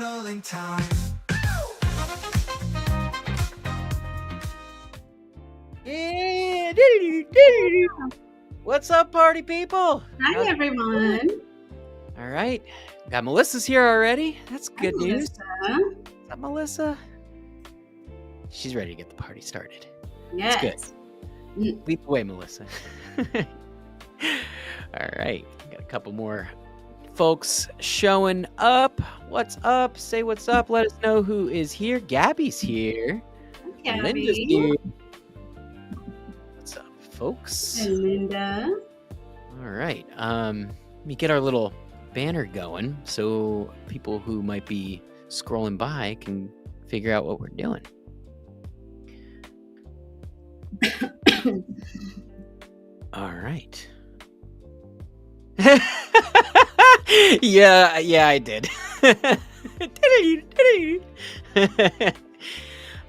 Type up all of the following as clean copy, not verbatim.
journaling time. Yeah. What's up, party people? Hi, everyone. All right. Got Melissa's here already. That's good news. Melissa. Is that Melissa? She's ready to get the party started. Yes. That's good. Leap away, Melissa. All right. Got a couple more folks showing up. What's up? Say what's up. Let us know who is here. Gabby's here. Gabby. Linda's here. What's up, folks? And Linda. All right. Let me get our little banner going so people who might be scrolling by can figure out what we're doing. All right. yeah, I did.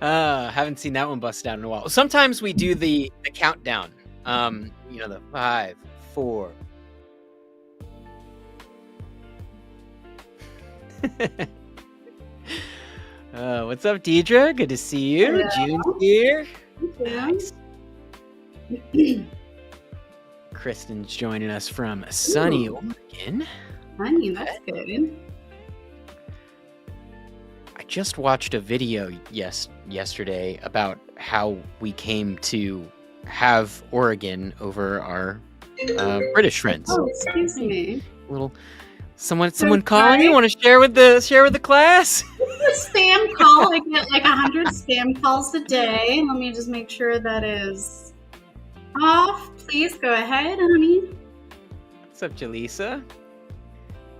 Haven't seen that one bust out in a while. Sometimes we do the countdown. The 5, 4. What's up, Deidre? Good to see you. Hello. June's here. Nice. Kristen's joining us from sunny Oregon. Honey, that's good. I just watched a video yesterday about how we came to have Oregon over our British friends. Oh, excuse me. Someone calling you? Want to share with the class? This is a spam call. I get like 100 spam calls a day. Let me just make sure that is off. Please go ahead, honey. What's up, Jaleesa?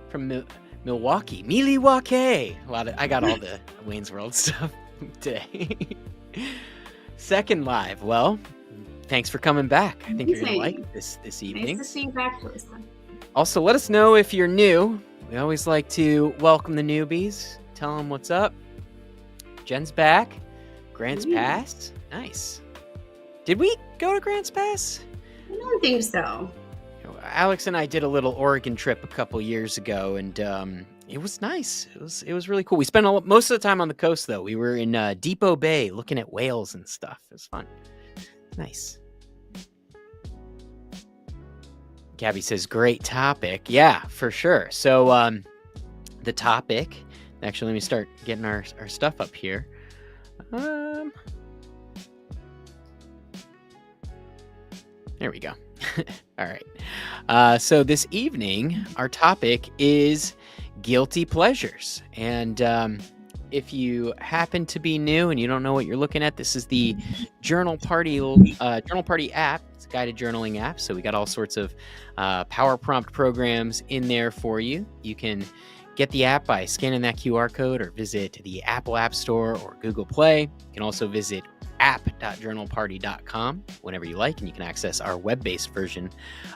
From Milwaukee. Milwaukee. I got all the Wayne's World stuff today. Second live. Well, thanks for coming back. I think you're going to like this evening. Nice to see you back, Melissa. Also, let us know if you're new. We always like to welcome the newbies. Tell them what's up. Jen's back. Grants Pass. Nice. Did we go to Grants Pass? I don't think so. Alex and I did a little Oregon trip a couple years ago, and it was nice. It was really cool. We spent most of the time on the coast, though. We were in Depot Bay looking at whales and stuff. It was fun. Nice. Gabby says, great topic. Yeah, for sure. So the topic, actually, let me start getting our stuff up here. There we go. All right. So this evening, our topic is guilty pleasures. And if you happen to be new and you don't know what you're looking at, this is the Journal Party app. It's a guided journaling app. So we got all sorts of power prompt programs in there for you. You can get the app by scanning that QR code or visit the Apple App Store or Google Play. You can also visit app.journalparty.com whenever you like, and you can access our web-based version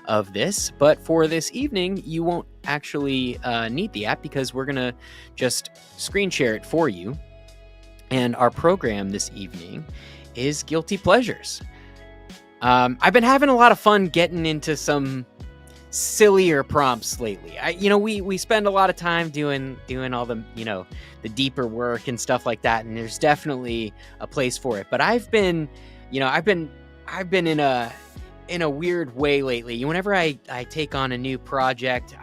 of this. But for this evening, you won't actually need the app because we're going to just screen share it for you. And our program this evening is Guilty Pleasures. I've been having a lot of fun getting into some sillier prompts lately. We spend a lot of time doing all the the deeper work and stuff like that, and there's definitely a place for it. But I've been in a weird way lately. Whenever I take on a new project,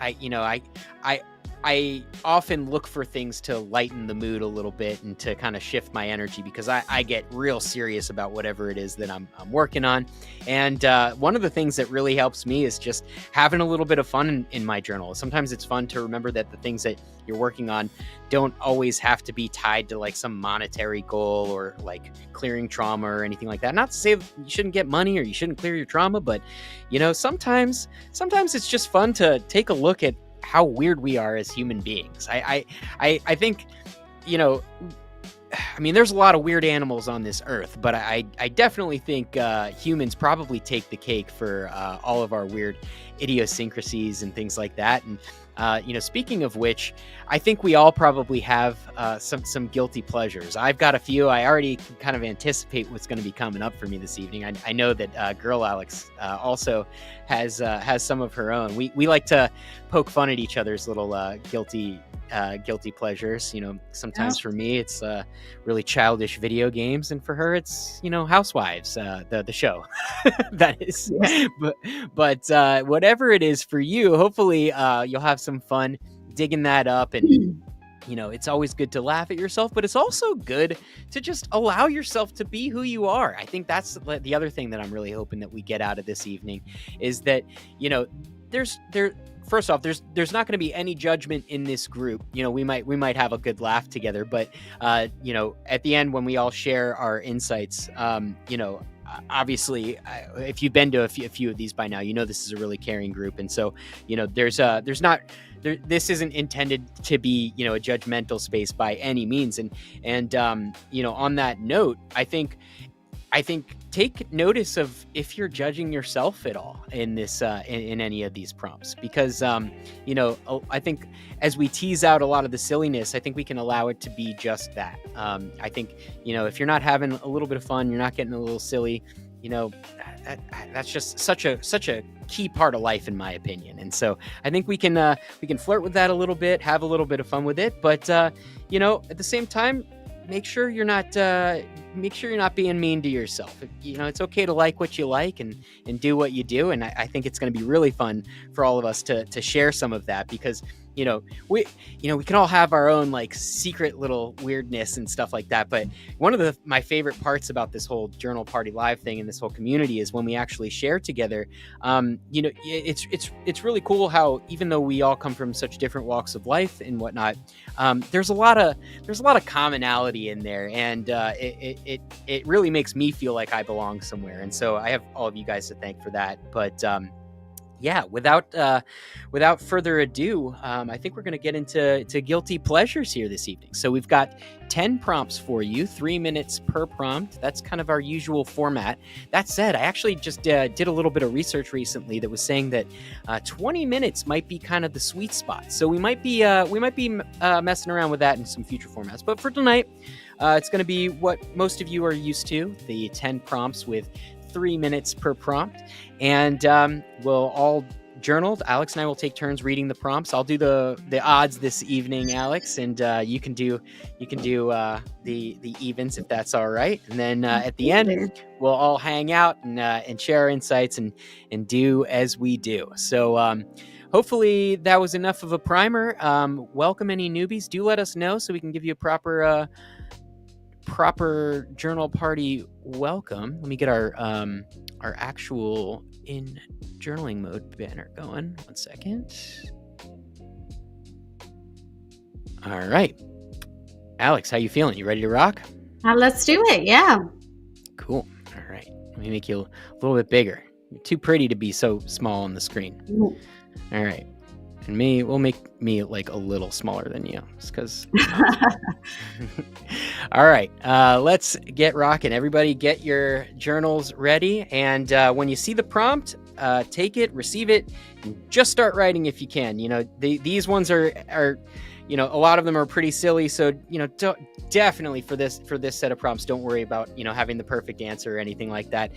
I often look for things to lighten the mood a little bit and to kind of shift my energy, because I get real serious about whatever it is that I'm working on. And one of the things that really helps me is just having a little bit of fun in my journal. Sometimes it's fun to remember that the things that you're working on don't always have to be tied to like some monetary goal or like clearing trauma or anything like that. Not to say you shouldn't get money or you shouldn't clear your trauma, but sometimes it's just fun to take a look at how weird we are as human beings. I think, there's a lot of weird animals on this earth, but I definitely think humans probably take the cake for all of our weird idiosyncrasies and things like that. And speaking of which, I think we all probably have some guilty pleasures. I've got a few. I already can kind of anticipate what's going to be coming up for me this evening. I know that Girl Alex also has some of her own. We like to poke fun at each other's little guilty pleasures. Sometimes for me it's really childish video games, and for her it's Housewives, the show. That is. Yeah. But whatever it is for you, hopefully you'll have some fun digging that up. And it's always good to laugh at yourself, but it's also good to just allow yourself to be who you are. I think that's the other thing that I'm really hoping that we get out of this evening is that, first off, there's not going to be any judgment in this group. We might have a good laugh together, but at the end, when we all share our insights, obviously, if you've been to a few of these by now, this is a really caring group. And so, this isn't intended to be, a judgmental space by any means. And on that note, I think take notice of if you're judging yourself at all in this, in any of these prompts, because, I think as we tease out a lot of the silliness, I think we can allow it to be just that. I think, if you're not having a little bit of fun, you're not getting a little silly, that's just such a key part of life, in my opinion. And so I think we can flirt with that a little bit, have a little bit of fun with it, but at the same time, make sure you're not being mean to yourself. It's okay to like what you like and do what you do. And I think it's going to be really fun for all of us to share some of that, because we can all have our own like secret little weirdness and stuff like that. But one of my favorite parts about this whole Journal Party Live thing and this whole community is when we actually share together. It's really cool how, even though we all come from such different walks of life and whatnot, there's a lot of commonality in there, and it really makes me feel like I belong somewhere. And so I have all of you guys to thank for that. But yeah, without further ado, I think we're going to get into guilty pleasures here this evening. So we've got 10 prompts for you, 3 minutes per prompt. That's kind of our usual format. That said, I actually just did a little bit of research recently that was saying that 20 minutes might be kind of the sweet spot. So we might be messing around with that in some future formats. But for tonight, it's going to be what most of you are used to, the 10 prompts with 3 minutes per prompt. And we'll all journal. Alex and I will take turns reading the prompts. I'll do the odds this evening, Alex, and you can do the evens if that's all right. And then at the end, we'll all hang out and share our insights and do as we do. So hopefully that was enough of a primer. Welcome any newbies. Do let us know so we can give you a proper journal party welcome. Let me get our actual in journaling mode banner going. 1 second. All right, Alex, how you feeling? You ready to rock? Let's do it. Yeah. Cool. All right, let me make you a little bit bigger. You're too pretty to be so small on the screen. Ooh. All right. And we'll make me like a little smaller than you, just because. All right, let's get rocking. Everybody get your journals ready. And when you see the prompt, take it, receive it, and just start writing if you can. These ones are a lot of them are pretty silly. So, definitely for this set of prompts, don't worry about, having the perfect answer or anything like that.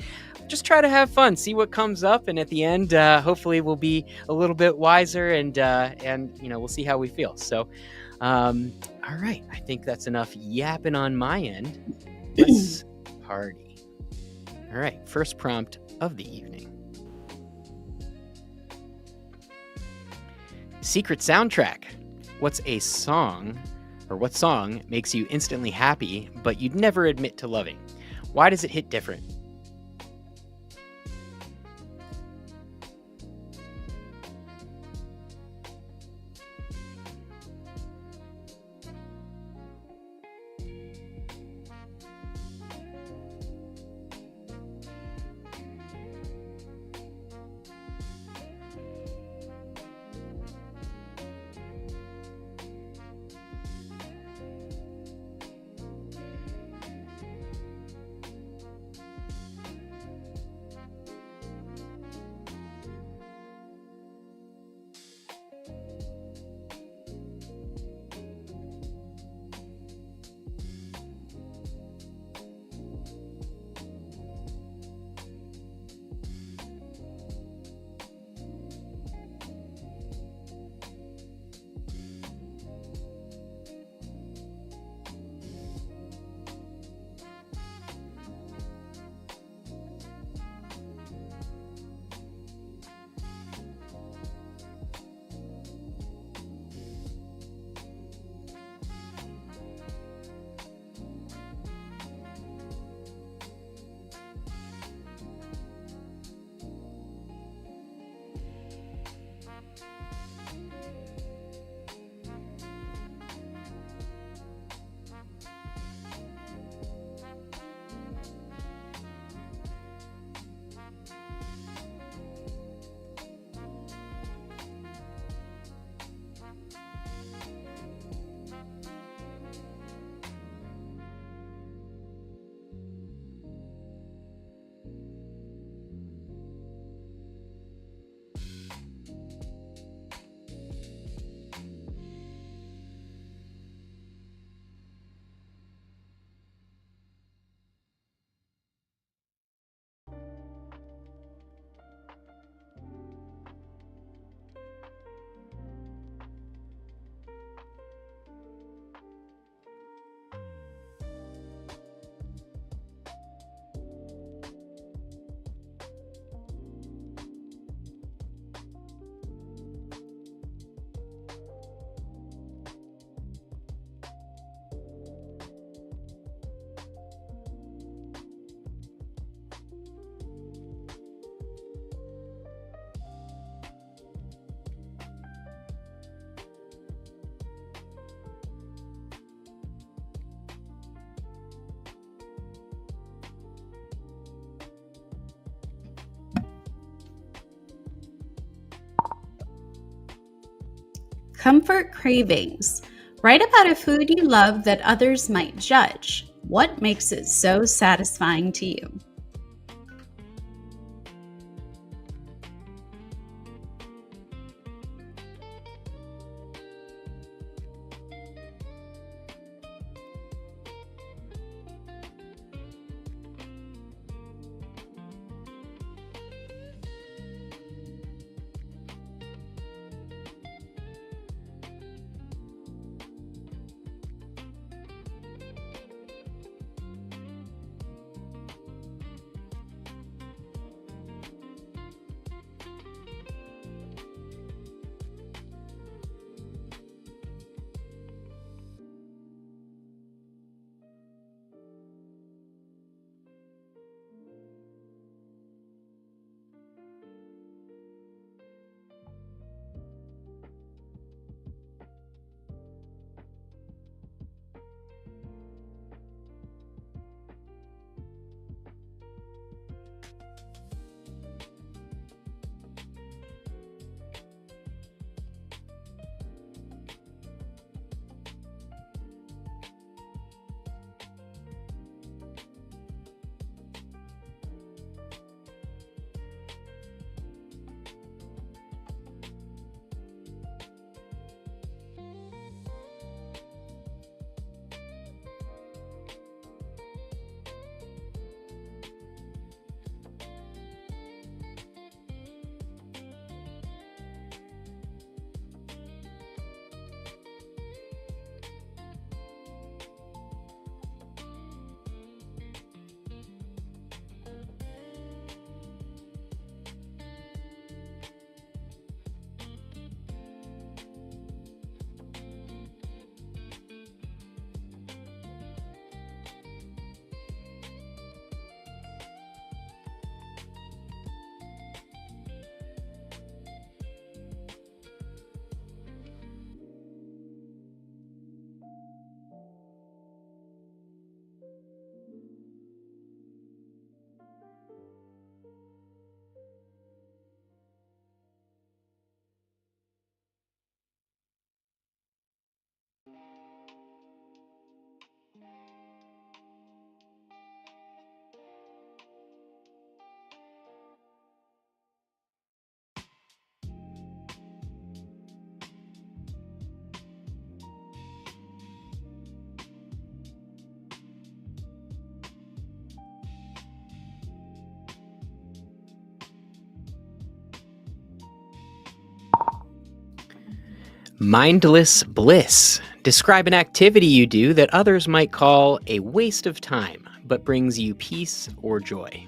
Just try to have fun, see what comes up. And at the end, hopefully we'll be a little bit wiser and we'll see how we feel. So, all right. I think that's enough yapping on my end. Let's party. All right. First prompt of the evening. Secret soundtrack. What song makes you instantly happy, but you'd never admit to loving? Why does it hit different? Comfort cravings. Write about a food you love that others might judge. What makes it so satisfying to you? Mindless bliss. Describe an activity you do that others might call a waste of time, but brings you peace or joy.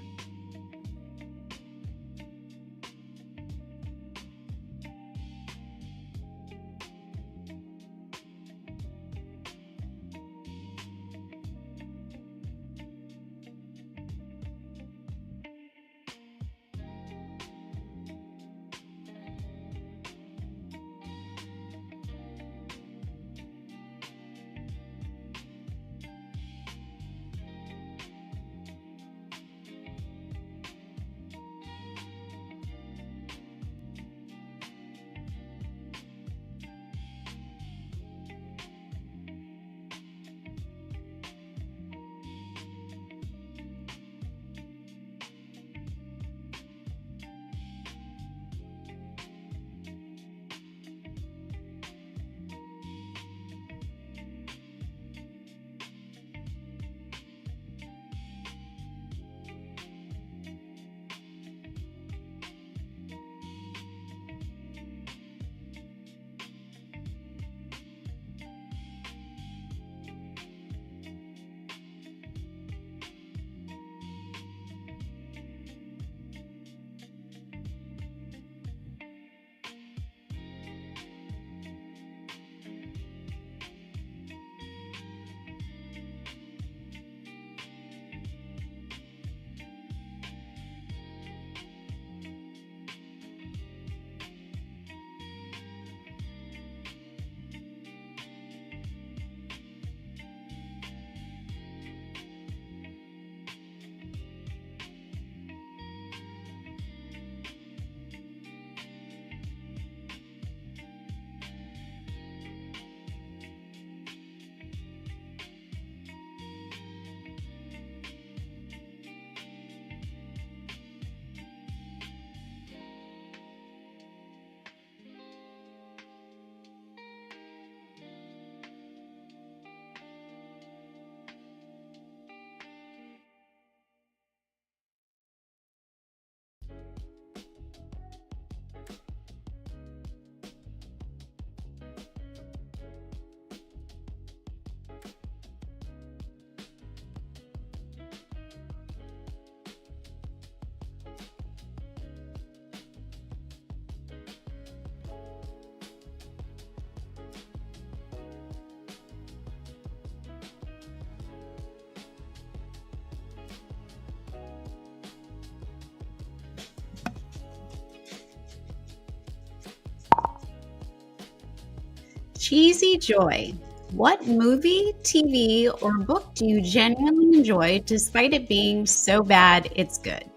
Cheesy joy. What movie, TV, or book do you genuinely enjoy despite it being so bad it's good?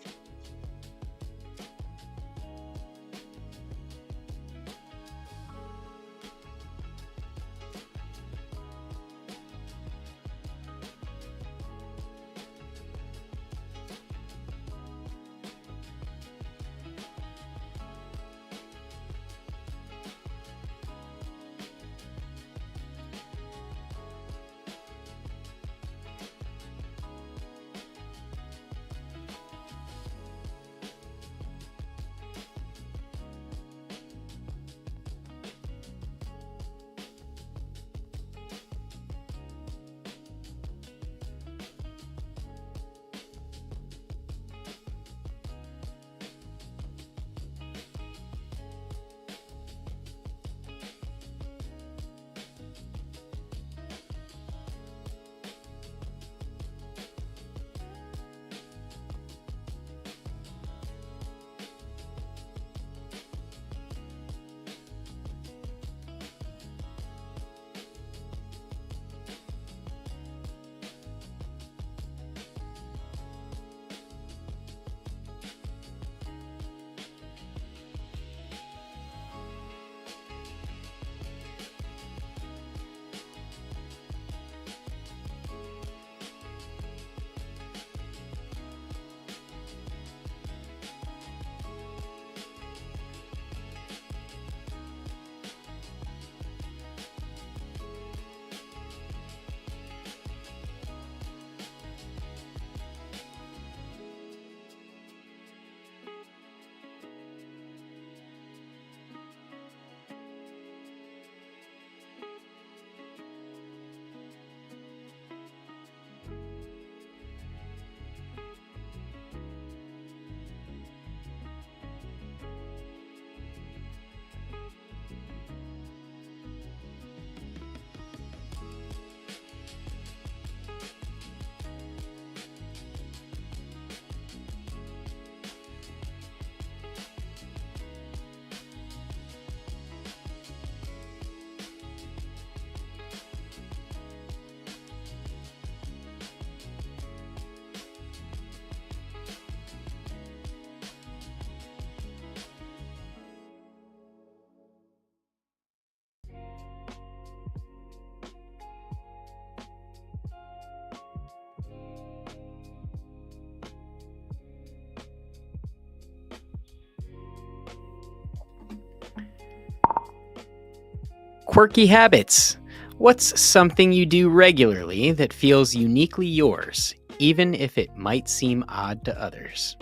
Quirky habits. What's something you do regularly that feels uniquely yours, even if it might seem odd to others?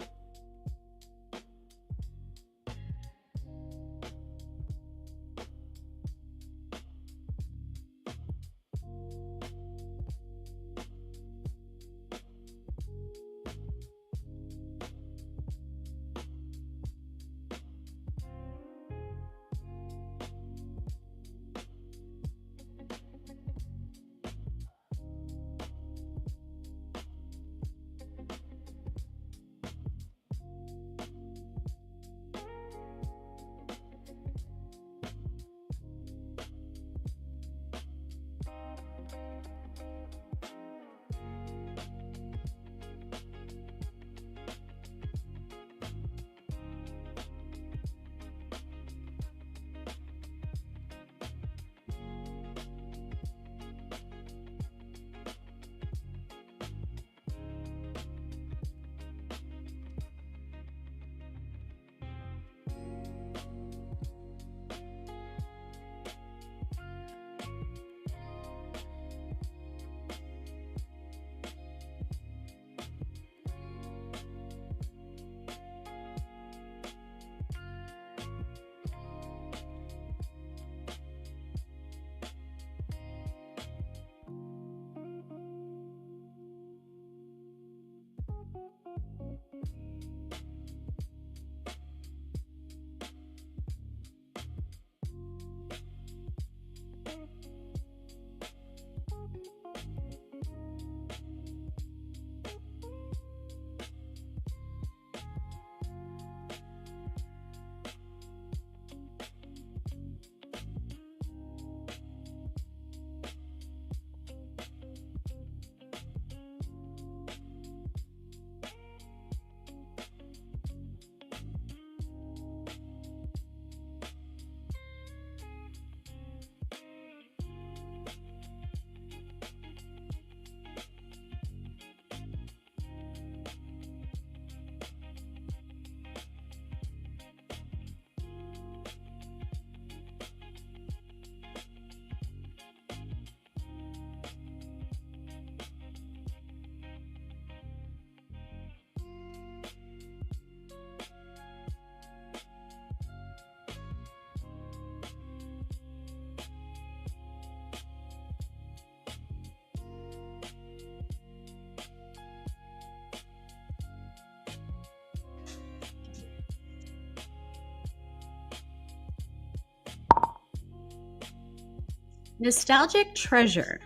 Nostalgic treasure.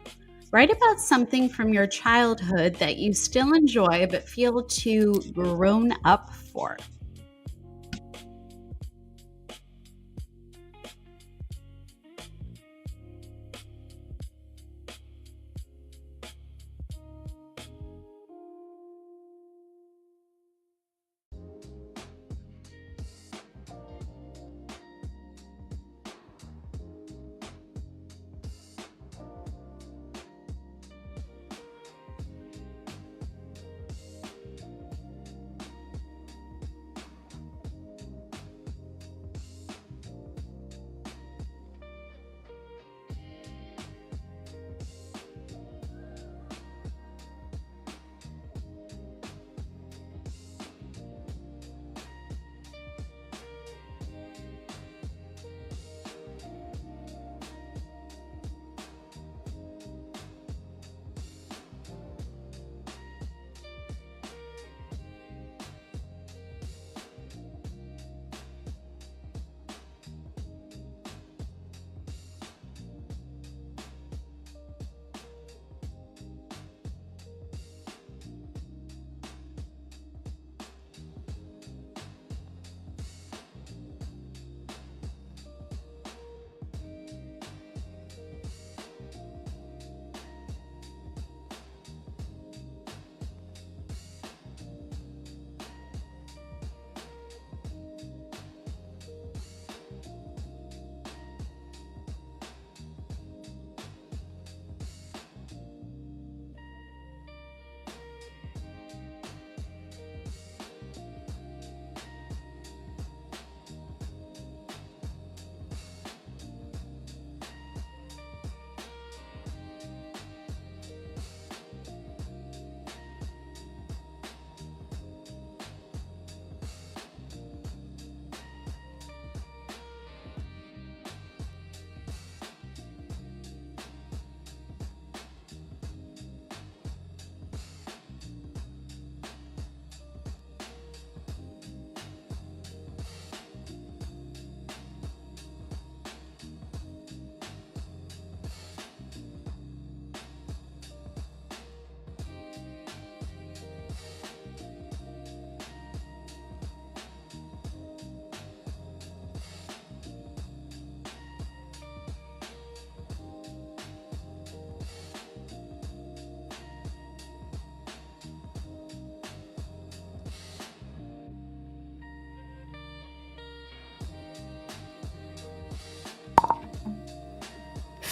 Write about something from your childhood that you still enjoy but feel too grown up for.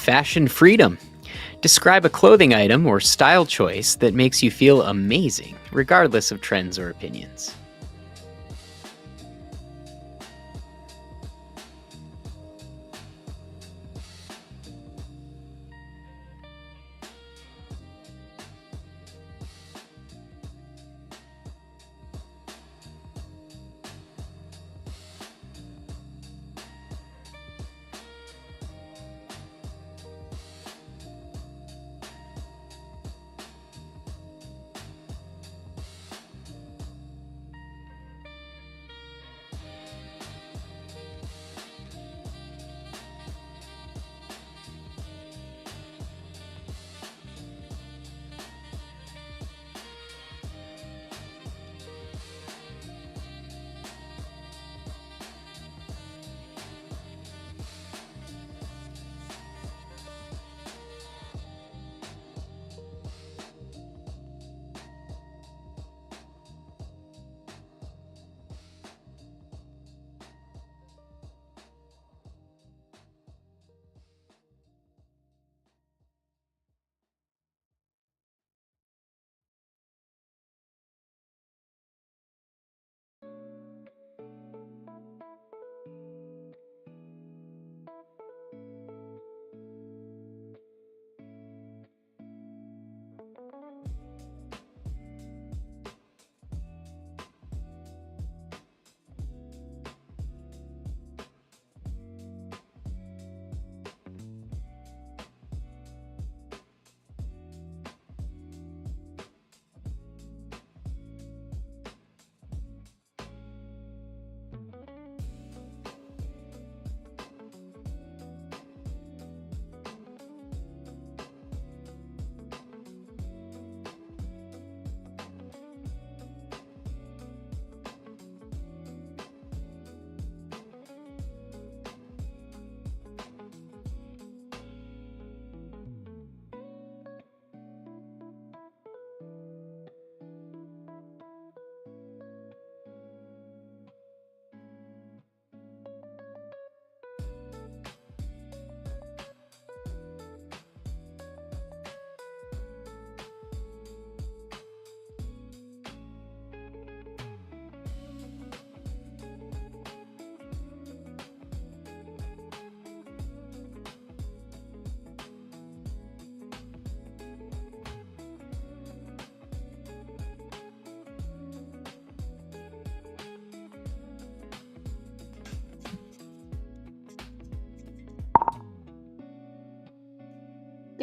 Fashion freedom. Describe a clothing item or style choice that makes you feel amazing, regardless of trends or opinions.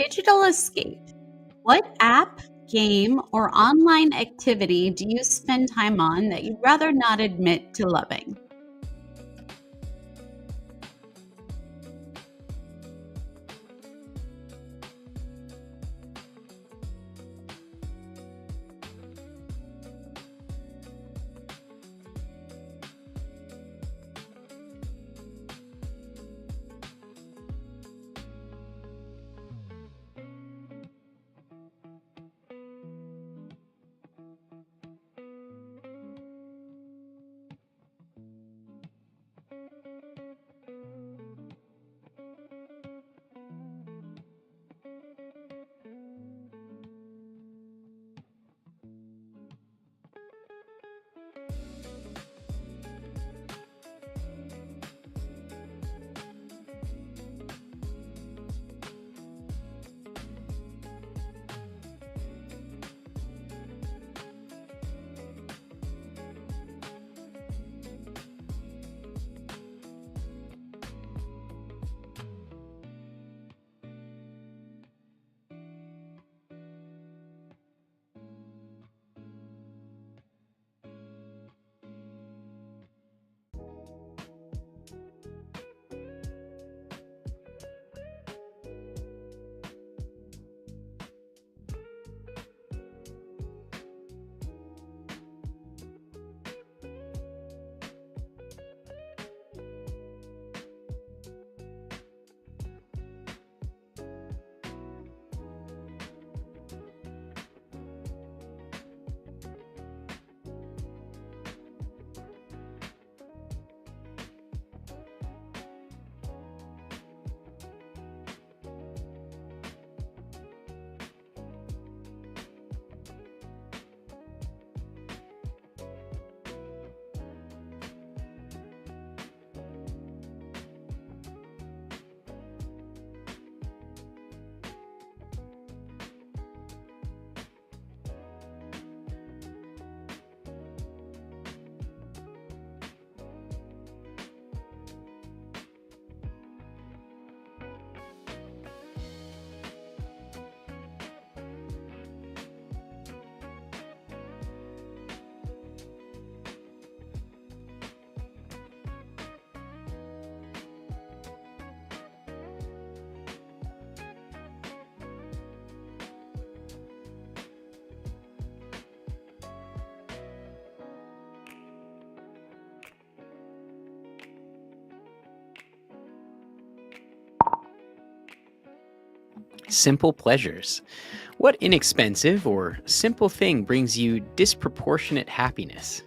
digital escape. What app, game, or online activity do you spend time on that you'd rather not admit to loving? Simple pleasures. What inexpensive or simple thing brings you disproportionate happiness?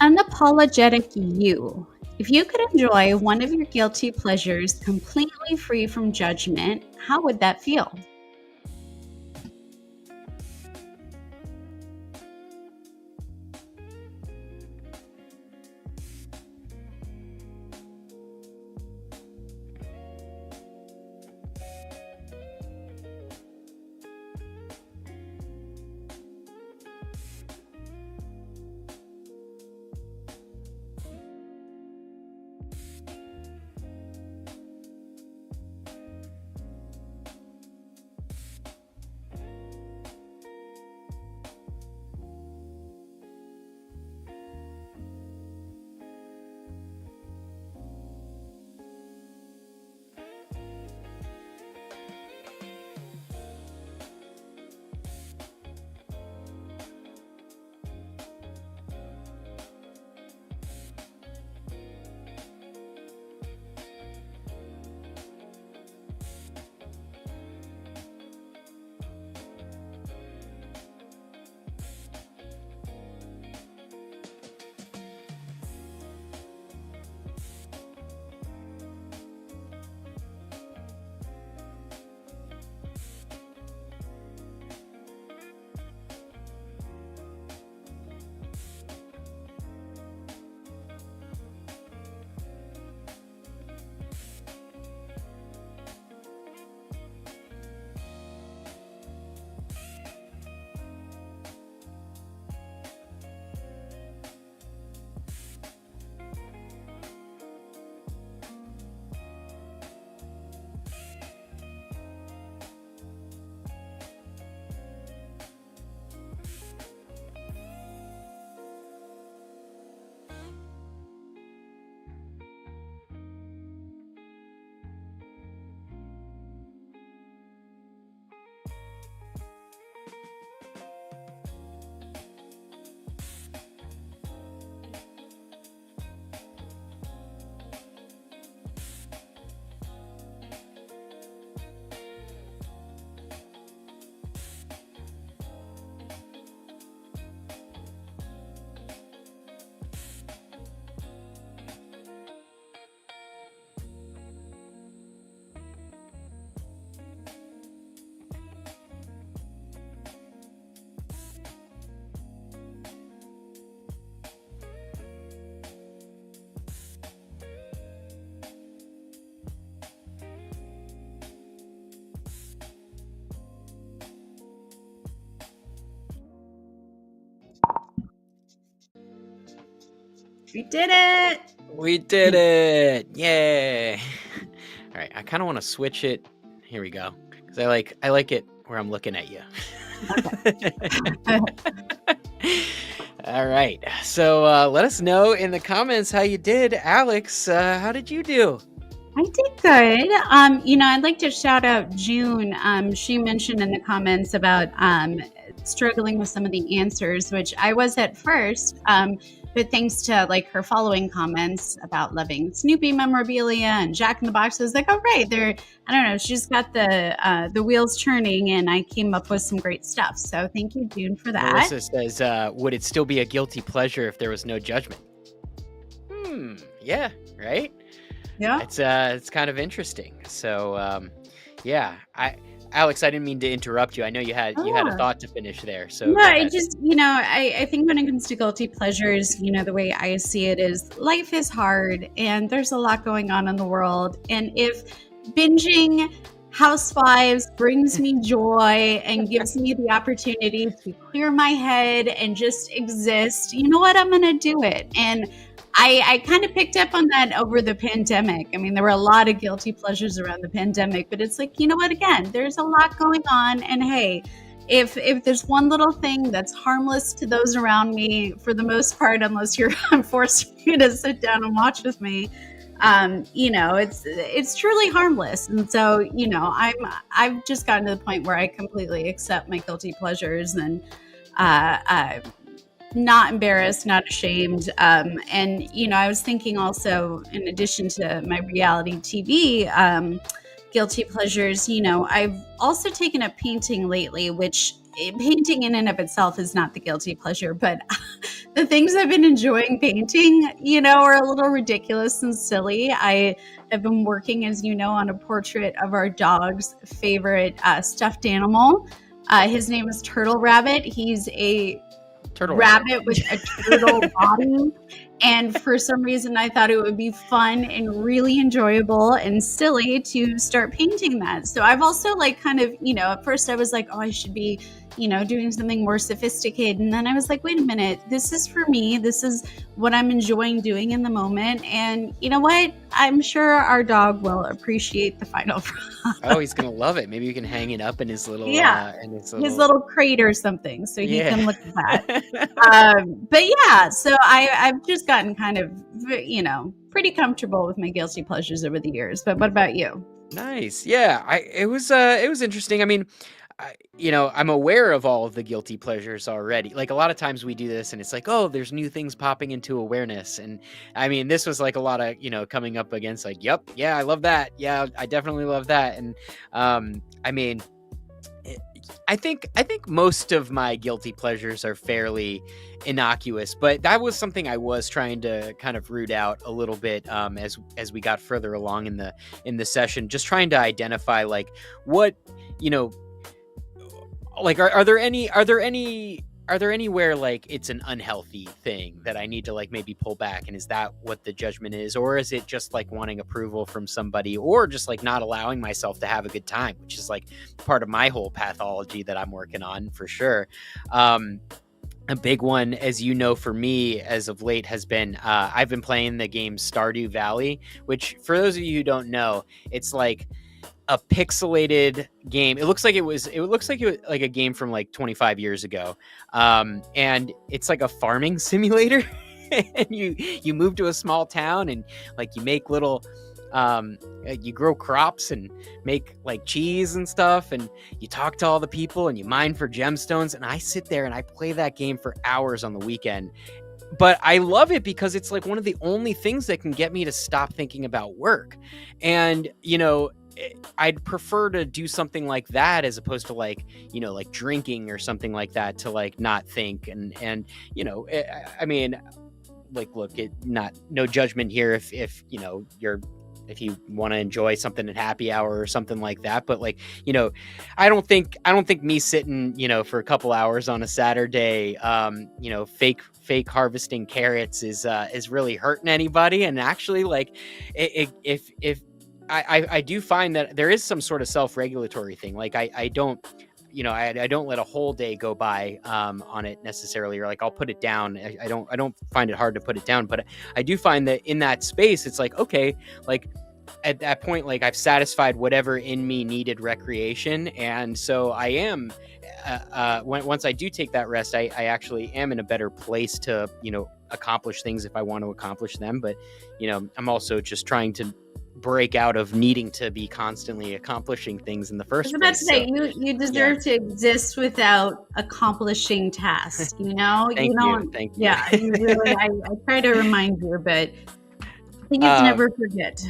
unapologetic you. If you could enjoy one of your guilty pleasures completely free from judgment, how would that feel? We did it! We did it! Yay! All right, I kind of want to switch it. Here we go, because I like it where I'm looking at you. All right, so let us know in the comments how you did, Alex. How did you do? I did good. I'd like to shout out June. She mentioned in the comments about struggling with some of the answers, which I was at first. But thanks to like her following comments about loving Snoopy memorabilia and Jack in the Box, I was like, oh right, I don't know, she's got the wheels turning, and I came up with some great stuff. So thank you, June, for that. Melissa says, would it still be a guilty pleasure if there was no judgment? Yeah, right? Yeah. It's kind of interesting. So yeah, Alex, I didn't mean to interrupt you. I know you had a thought to finish there. So no, I just, I think when it comes to guilty pleasures, the way I see it is life is hard and there's a lot going on in the world. And if binging Housewives brings me joy and gives me the opportunity to clear my head and just exist, you know what? I'm going to do it. And I kind of picked up on that over the pandemic. I mean, there were a lot of guilty pleasures around the pandemic, but it's like, you know what? Again, there's a lot going on. And hey, if there's one little thing that's harmless to those around me, for the most part, unless I'm forcing you to sit down and watch with me, it's truly harmless. And so, I've just gotten to the point where I completely accept my guilty pleasures and not embarrassed, not ashamed. And, I was thinking also, in addition to my reality TV guilty pleasures, I've also taken up painting lately, which painting in and of itself is not the guilty pleasure, but the things I've been enjoying painting, are a little ridiculous and silly. I have been working, as you know, on a portrait of our dog's favorite stuffed animal. His name is Turtle Rabbit. He's a Turtle rabbit with a turtle body. And for some reason, I thought it would be fun and really enjoyable and silly to start painting that. So I've also kind of, at first I was like, oh, I should be, doing something more sophisticated. And then I was like, wait a minute, this is for me. This is what I'm enjoying doing in the moment. And you know what? I'm sure our dog will appreciate the final product. Oh, he's going to love it. Maybe you can hang it up in his little, his little crate or something. So he can look at that. But yeah, so I've just gotten kind of, pretty comfortable with my guilty pleasures over the years. But what about you? Nice. Yeah, it was interesting. I mean, I'm aware of all of the guilty pleasures already. Like a lot of times we do this and it's like, oh, there's new things popping into awareness. And I mean, this was like a lot of, coming up against like, yep, yeah, I love that. Yeah, I definitely love that. And I mean, I think most of my guilty pleasures are fairly innocuous, but that was something I was trying to kind of root out a little bit as we got further along in the session, just trying to identify like what, like are there anywhere like it's an unhealthy thing that I need to like maybe pull back, and is that what the judgment is, or is it just like wanting approval from somebody, or just like not allowing myself to have a good time, which is like part of my whole pathology that I'm working on for sure. A big one, as you know, for me as of late has been I've been playing the game Stardew Valley, which for those of you who don't know, it's like a pixelated game. It looks like it was like a game from like 25 years ago. And it's like a farming simulator. And you move to a small town and like you make little you grow crops and make like cheese and stuff, and you talk to all the people and you mine for gemstones. And I sit there and I play that game for hours on the weekend. But I love it because it's like one of the only things that can get me to stop thinking about work. And I'd prefer to do something like that as opposed to like drinking or something like that to like not think. And I mean, like, look, no judgment here if you want to enjoy something at happy hour or something like that. But like, I don't think me sitting, for a couple hours on a Saturday, fake harvesting carrots is really hurting anybody. And actually, like, if I do find that there is some sort of self-regulatory thing. Like I don't let a whole day go by on it necessarily, or like I'll put it down. I don't find it hard to put it down, but I do find that in that space, it's like, okay, like at that point, like I've satisfied whatever in me needed recreation. And so I am, once I do take that rest, I actually am in a better place to, accomplish things if I want to accomplish them. But, I'm also just trying to break out of needing to be constantly accomplishing things in the first place. I was about to say, you deserve to exist without accomplishing tasks, Thank you. Yeah, you really, I try to remind you, but I think it's never forget.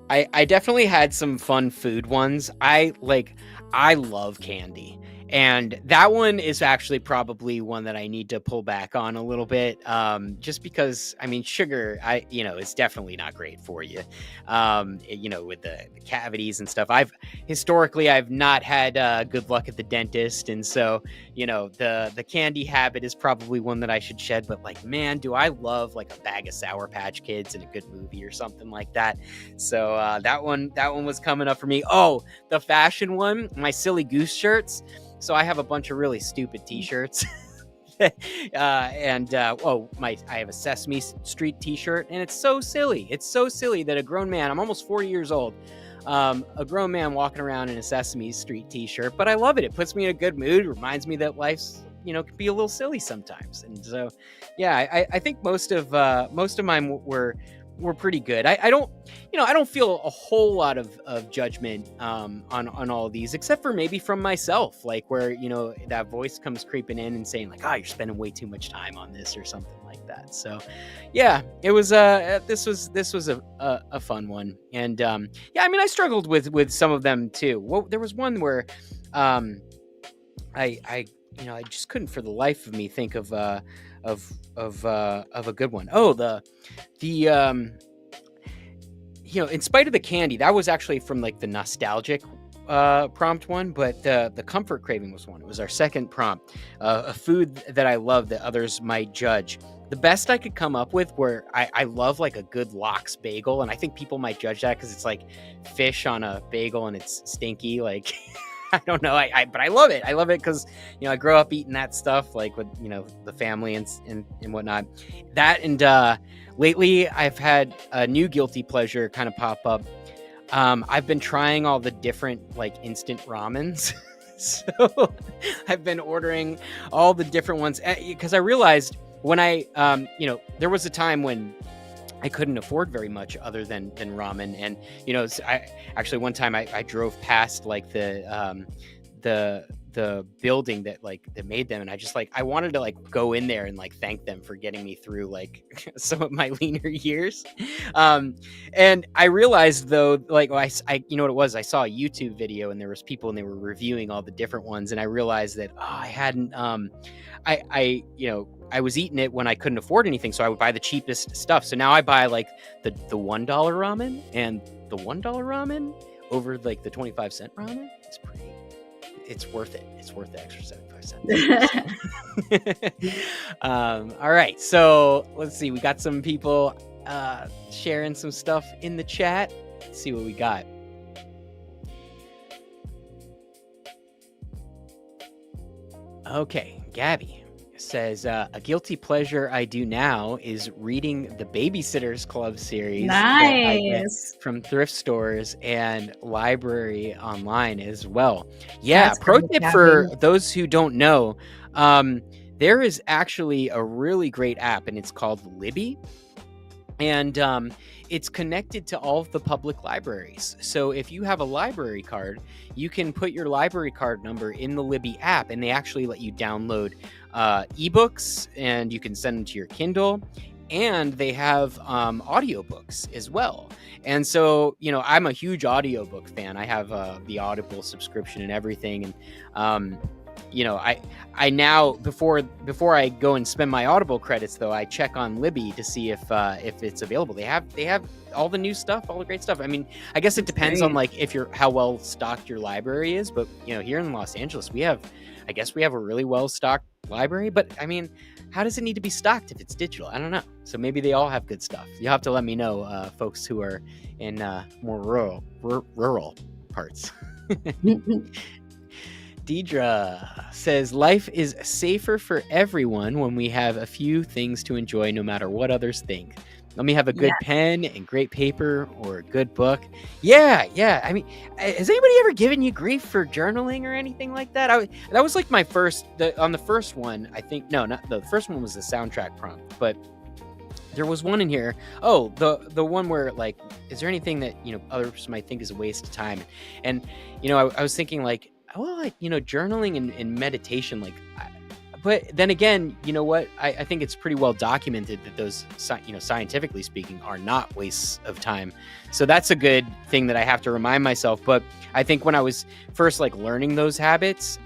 I definitely had some fun food ones. I love candy. And that one is actually probably one that I need to pull back on a little bit, just because, I mean, sugar, it's definitely not great for you, with the cavities and stuff. I've not had good luck at the dentist. And so, the candy habit is probably one that I should shed. But like, man, do I love like a bag of Sour Patch Kids and a good movie or something like that. So that one was coming up for me. Oh, the fashion one, my Silly Goose shirts. So I have a bunch of really stupid t-shirts. I have a Sesame Street t-shirt, and it's so silly. It's so silly that a grown man, I'm almost 40 years old, a grown man walking around in a Sesame Street t-shirt, but I love it. It puts me in a good mood, reminds me that life's, can be a little silly sometimes. And so, yeah, I think most of mine were pretty good. I don't feel a whole lot of judgment on all of these, except for maybe from myself, like where, that voice comes creeping in and saying like, you're spending way too much time on this or something like that. So yeah, it was, this was a fun one. And, yeah, I mean, I struggled with some of them too. Well, there was one where, I I just couldn't for the life of me think of a good one. Oh, the in spite of the candy, that was actually from like the nostalgic prompt one, but the comfort craving was one. It was our second prompt, a food that I love that others might judge. The best I could come up with where I love like a good lox bagel, and I think people might judge that because it's like fish on a bagel and it's stinky. Like, I don't know, but I love it. I love it because I grew up eating that stuff like with the family and whatnot. That and lately I've had a new guilty pleasure kind of pop up. I've been trying all the different like instant ramens. So I've been ordering all the different ones because I realized when there was a time when I couldn't afford very much other than ramen. And, one time I drove past like the building that made them. And I wanted to like go in there and like thank them for getting me through like some of my leaner years. And I realized though, like, you know what it was? I saw a YouTube video and there was people and they were reviewing all the different ones. And I realized that, I hadn't, I was eating it when I couldn't afford anything, so I would buy the cheapest stuff. So now I buy like the $1 ramen, and the $1 ramen over like the 25-cent ramen. It's worth it. It's worth the extra 75 cents. All right, so let's see. We got some people sharing some stuff in the chat. Let's see what we got. Okay, Gabby says, a guilty pleasure I do now is reading the Babysitters Club series. Nice. From thrift stores and library online as well. Yeah, That's pro great, tip Gabby. for those who don't know, there is actually a really great app, and it's called Libby. And it's connected to all of the public libraries. So if you have a library card, you can put your library card number in the Libby app, and they actually let you download ebooks, and you can send them to your Kindle, and they have audiobooks as well. And so, I'm a huge audiobook fan. I have the Audible subscription and everything. And, I now, before I go and spend my Audible credits, though, I check on Libby to see if it's available. They have all the new stuff, all the great stuff. I mean, I guess it depends on like how well stocked your library is. But, here in Los Angeles, we have a really well stocked library. But I mean, how does it need to be stocked if it's digital? I don't know. So maybe they all have good stuff. You'll have to let me know, folks who are in more rural parts. Deidre says, life is safer for everyone when we have a few things to enjoy no matter what others think. Let me have a good pen and great paper or a good book. Yeah. I mean, has anybody ever given you grief for journaling or anything like that? That was like my first, on the first one, I think, no, not the first one was the soundtrack prompt, but there was one in here. Oh, the one where like, is there anything that, others might think is a waste of time? And, I was thinking like, journaling and meditation, like, but then again, you know what? I think it's pretty well documented that those, scientifically speaking, are not wastes of time. So that's a good thing that I have to remind myself. But I think when I was first like learning those habits,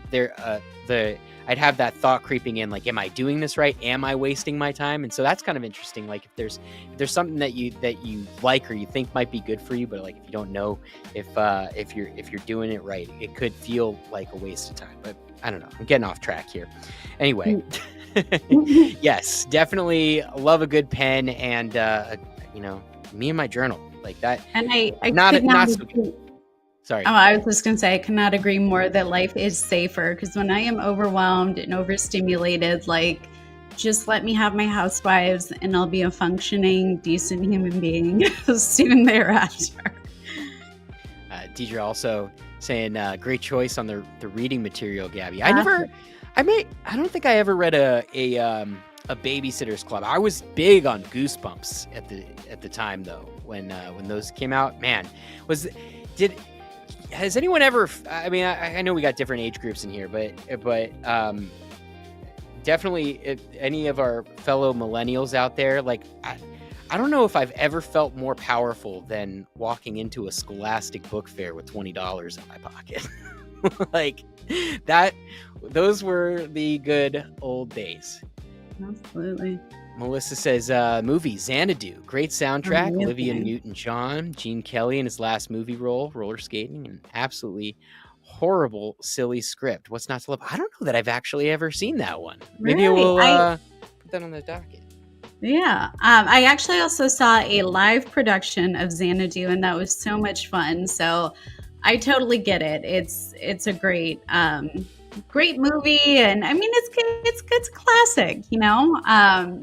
I'd have that thought creeping in, like, am I doing this right? Am I wasting my time? And so that's kind of interesting. Like if there's something that you like or you think might be good for you, but like if you don't know if you're doing it right, it could feel like a waste of time. But I don't know. I'm getting off track here. Anyway, yes, definitely love a good pen and me and my journal like that. And I not could not so good. Sorry. Oh, I was just going to say, I cannot agree more that life is safer, because when I am overwhelmed and overstimulated, like, just let me have my housewives and I'll be a functioning, decent human being soon thereafter. Deidre also saying, great choice on the reading material, Gabby. I don't think I ever read a Babysitter's Club. I was big on Goosebumps at the time, though, when those came out. Man, has anyone ever? I mean, I know we got different age groups in here, but definitely if any of our fellow millennials out there, like I don't know if I've ever felt more powerful than walking into a Scholastic book fair with $20 in my pocket. Like that, those were the good old days. Absolutely. Melissa says, movie Xanadu, great soundtrack. Amazing. Olivia Newton-John, Gene Kelly in his last movie role, roller skating, and absolutely horrible, silly script. What's not to love? I don't know that I've actually ever seen that one. Maybe Really? we'll put that on the docket. Yeah. I actually also saw a live production of Xanadu, and that was so much fun. So I totally get it. It's a great movie, and I mean it's classic, you know.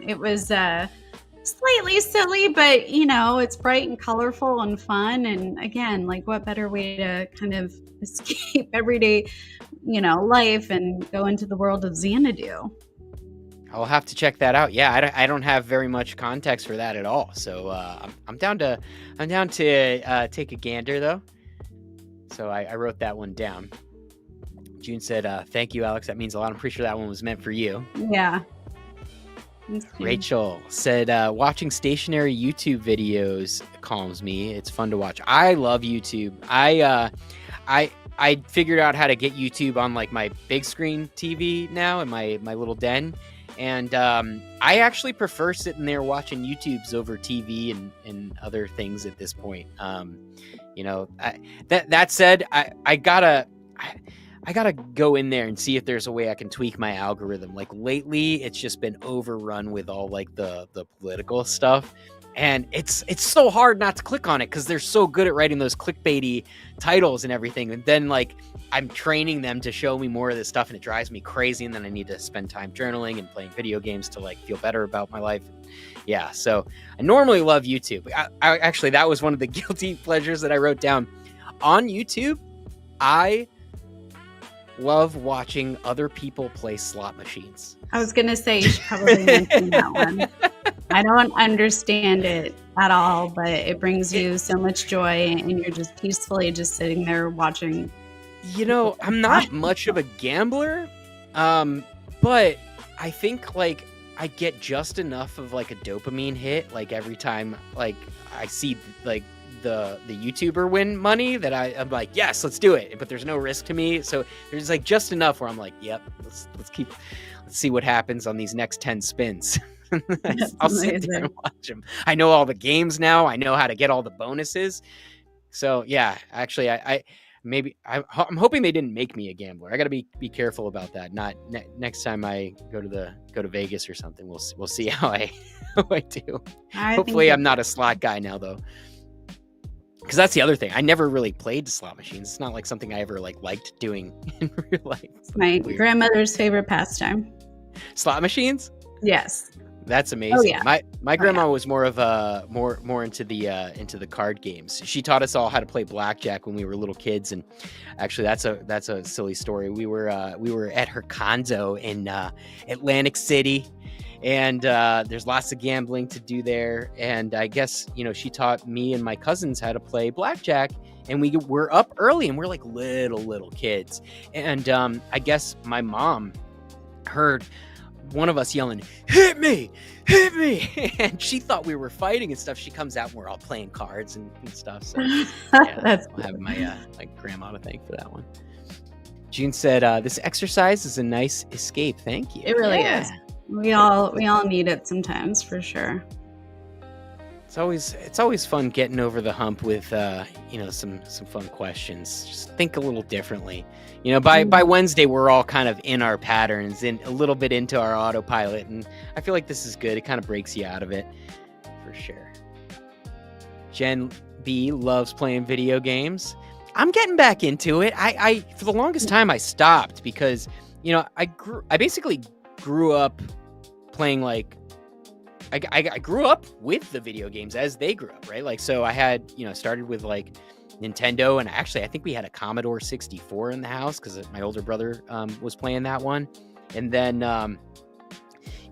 It was slightly silly, but you know, it's bright and colorful and fun. And again, like, what better way to kind of escape everyday, you know, life and go into the world of Xanadu? I'll have to check that out. Yeah, I don't have very much context for that at all. So I'm down to take a gander though. So I wrote that one down. June said, "Thank you, Alex. That means a lot. I'm pretty sure that one was meant for you." Yeah. Rachel said, "Watching stationary YouTube videos calms me. It's fun to watch." I love YouTube. I figured out how to get YouTube on like my big screen TV now in my little den. And I actually prefer sitting there watching YouTubes over TV and other things at this point. You know, that said, I gotta go in there and see if there's a way I can tweak my algorithm. Like lately, it's just been overrun with all like the political stuff. And it's so hard not to click on it because they're so good at writing those clickbaity titles and everything. And then like I'm training them to show me more of this stuff, and it drives me crazy. And then I need to spend time journaling and playing video games to like feel better about my life. Yeah, so I normally love YouTube. I actually, that was one of the guilty pleasures that I wrote down on YouTube. I love watching other people play slot machines. I was gonna say, you should probably mention that one. I don't understand it at all, but it brings you so much joy, and you're just peacefully just sitting there watching. You know, I'm not much of a gambler, but I think like I get just enough of like a dopamine hit like every time like I see like the YouTuber win money that I'm like, yes, let's do it. But there's no risk to me, so there's like just enough where I'm like, yep, let's see what happens on these next 10 spins. I'll sit there and watch them. I know all the games now. I know how to get all the bonuses. So yeah, actually, I'm hoping they didn't make me a gambler. I got to be careful about that. Not next time I go to Vegas or something. We'll see how I do. Hopefully, I'm not a slot guy now though. Because that's the other thing. I never really played slot machines. It's not like something I ever liked doing in real life. My grandmother's favorite pastime. Slot machines? Yes. That's amazing. Oh, yeah. My grandma was more of a more into the card games. She taught us all how to play blackjack when we were little kids, and actually that's a silly story. We were at her condo in Atlantic City, and there's lots of gambling to do there. And I guess, you know, she taught me and my cousins how to play blackjack, and we were up early, and we're like little kids. And I guess my mom heard one of us yelling, hit me, and she thought we were fighting and stuff. She comes out and we're all playing cards and stuff. So yeah, I'll have my grandma to thank for that one. June said, this exercise is a nice escape. Thank you. It really is. We all need it sometimes, for sure. It's always fun getting over the hump with some fun questions. Just think a little differently. You know, by Wednesday we're all kind of in our patterns and a little bit into our autopilot, and I feel like this is good. It kind of breaks you out of it for sure. Jen B loves playing video games. I'm getting back into it. I for the longest time I stopped because, you know, I basically grew up playing like I grew up with the video games as they grew up, right? Like, so I had, you know, started with like Nintendo, and actually I think we had a Commodore 64 in the house because my older brother was playing that one. And then,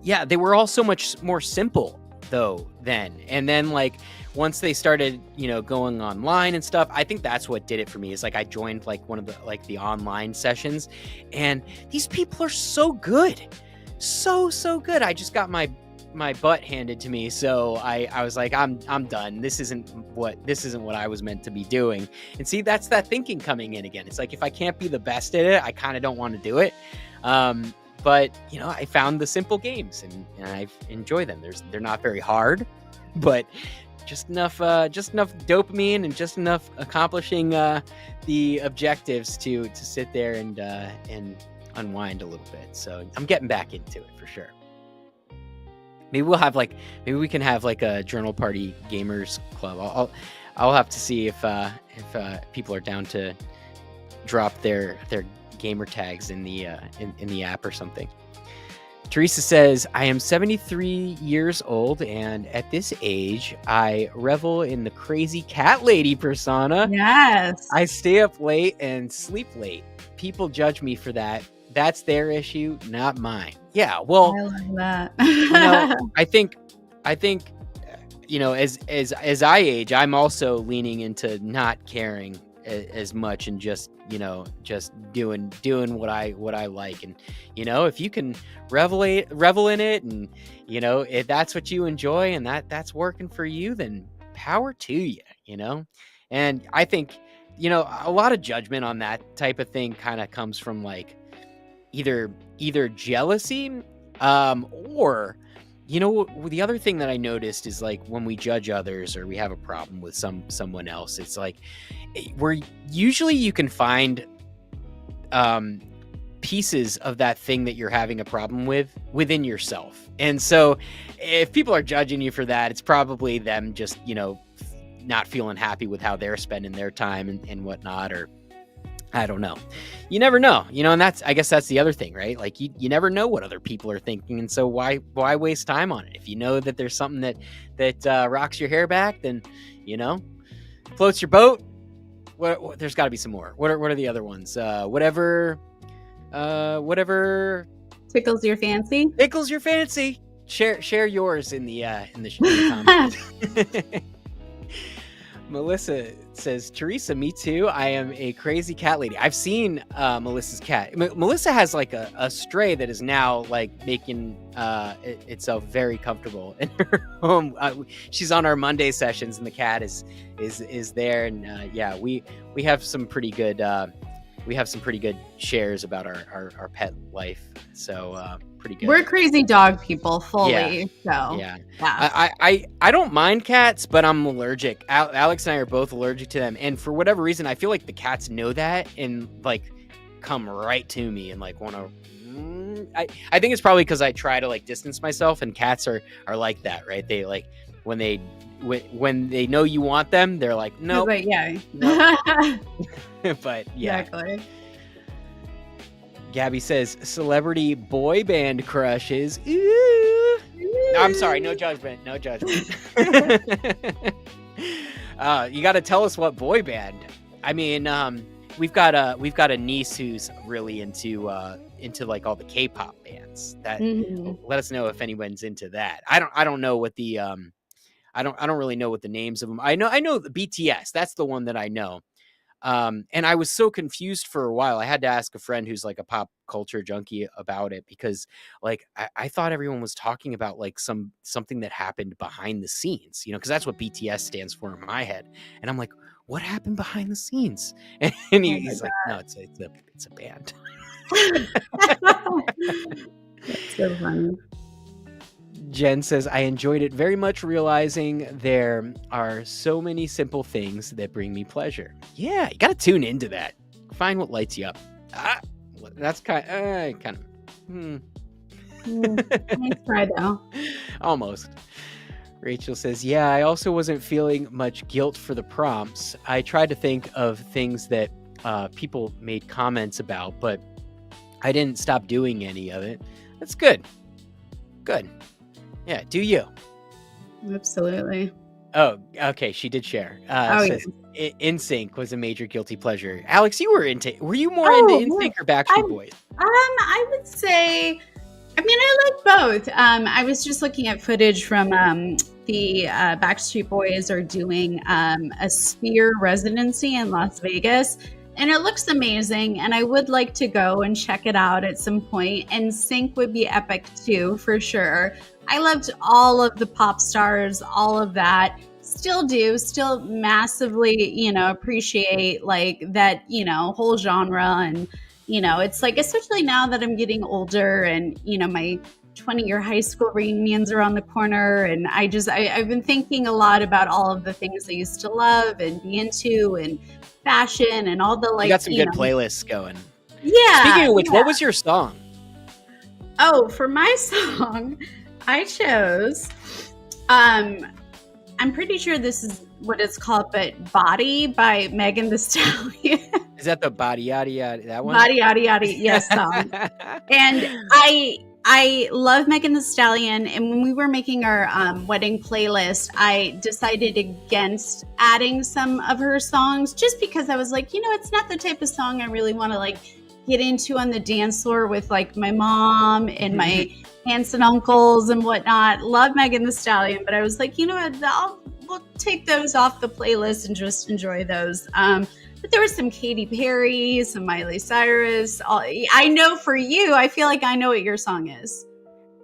yeah, they were all so much more simple though then. And then like once they started, you know, going online and stuff, I think that's what did it for me. Is like I joined like one of the online sessions, and these people are so good. So good. I just got my my butt handed to me, so I was like, I'm done. This isn't what I was meant to be doing. And see, that's that thinking coming in again. It's like, if I can't be the best at it, I kind of don't want to do it. But I found the simple games, and I enjoy them. They're not very hard, but just enough dopamine and just enough accomplishing the objectives to sit there and unwind a little bit. So I'm getting back into it for sure. Maybe we can have like a journal party gamers club. I'll have to see if people are down to drop their gamer tags in the app or something. Teresa says, I am 73 years old, and at this age, I revel in the crazy cat lady persona. Yes. I stay up late and sleep late. People judge me for that. That's their issue, not mine. Yeah, well, I love that. I think as I age, I'm also leaning into not caring as much and just doing what I like. And if you can revel in it, and if that's what you enjoy and that's working for you, then power to you. And I think a lot of judgment on that type of thing kind of comes from like either jealousy, or the other thing that I noticed is like when we judge others or we have a problem with someone else, it's like where usually you can find pieces of that thing that you're having a problem with within yourself. And so if people are judging you for that, it's probably them just not feeling happy with how they're spending their time and whatnot, or I don't know. You never know, and I guess that's the other thing, right? Like you never know what other people are thinking. And so why waste time on it? If you know that there's something that rocks your hair back, then, floats your boat. There's gotta be some more. What are the other ones? Whatever Tickles your fancy. Tickles your fancy. Share yours in the comments. Melissa says, Teresa, me too. I am a crazy cat lady. I've seen Melissa's cat. Melissa has like a stray that is now like making itself very comfortable in her home. She's on our Monday sessions, and the cat is there. And we have some pretty good shares about our pet life. So pretty good. We're crazy dog people fully. Yeah. So yeah. I don't mind cats, but I'm allergic. Alex and I are both allergic to them, and for whatever reason, I feel like the cats know that and like come right to me and like want to. I think it's probably because I try to like distance myself, and cats are like that, right? They like when they know you want them, they're like, no, like, yeah, nope. But yeah, exactly. Gabby says, celebrity boy band crushes. Ooh. I'm sorry, no judgment. You got to tell us what boy band. I mean, we've got a niece who's really into like all the K-pop bands. That let us know if anyone's into that. I don't know what the I don't really know what the names of them. I know the BTS. That's the one that I know. And I was so confused for a while. I had to ask a friend who's like a pop culture junkie about it, because like I thought everyone was talking about like something that happened behind the scenes, because that's what BTS stands for in my head. And I'm like, what happened behind the scenes? And he's like, no, it's a band. That's so funny. Jen says, I enjoyed it very much, realizing there are so many simple things that bring me pleasure. Yeah, you got to tune into that. Find what lights you up. That's kind of... Nice try, though. Almost. Rachel says, yeah, I also wasn't feeling much guilt for the prompts. I tried to think of things that people made comments about, but I didn't stop doing any of it. That's good. Good. Yeah, do you? Absolutely. Oh, okay. She did share. Says, NSYNC was a major guilty pleasure. Alex, were you more into NSYNC or Backstreet Boys? I would say, I mean, I like both. I was just looking at footage from the Backstreet Boys are doing a Sphere residency in Las Vegas. And it looks amazing, and I would like to go and check it out at some point. And Sync would be epic too, for sure. I loved all of the pop stars, all of that. Still do, still massively, appreciate like that, whole genre. And, it's like, especially now that I'm getting older and, my 20-year high school reunions around the corner. And I've been thinking a lot about all of the things I used to love and be into and fashion and all the like. You got some good playlists going. Yeah. Speaking of which, what was your song? Oh, for my song, I chose, I'm pretty sure this is what it's called, but Body by Megan Thee Stallion. Is that the Body Yaddy Yaddy, that one? Body Yaddy Yaddy, yes, song. And I love Megan Thee Stallion, and when we were making our wedding playlist, I decided against adding some of her songs just because I was like, it's not the type of song I really want to like get into on the dance floor with like my mom and my aunts and uncles and whatnot. Love Megan Thee Stallion, but I was like, we'll take those off the playlist and just enjoy those. But there was some Katy Perry, some Miley Cyrus. I know for you, I feel like I know what your song is.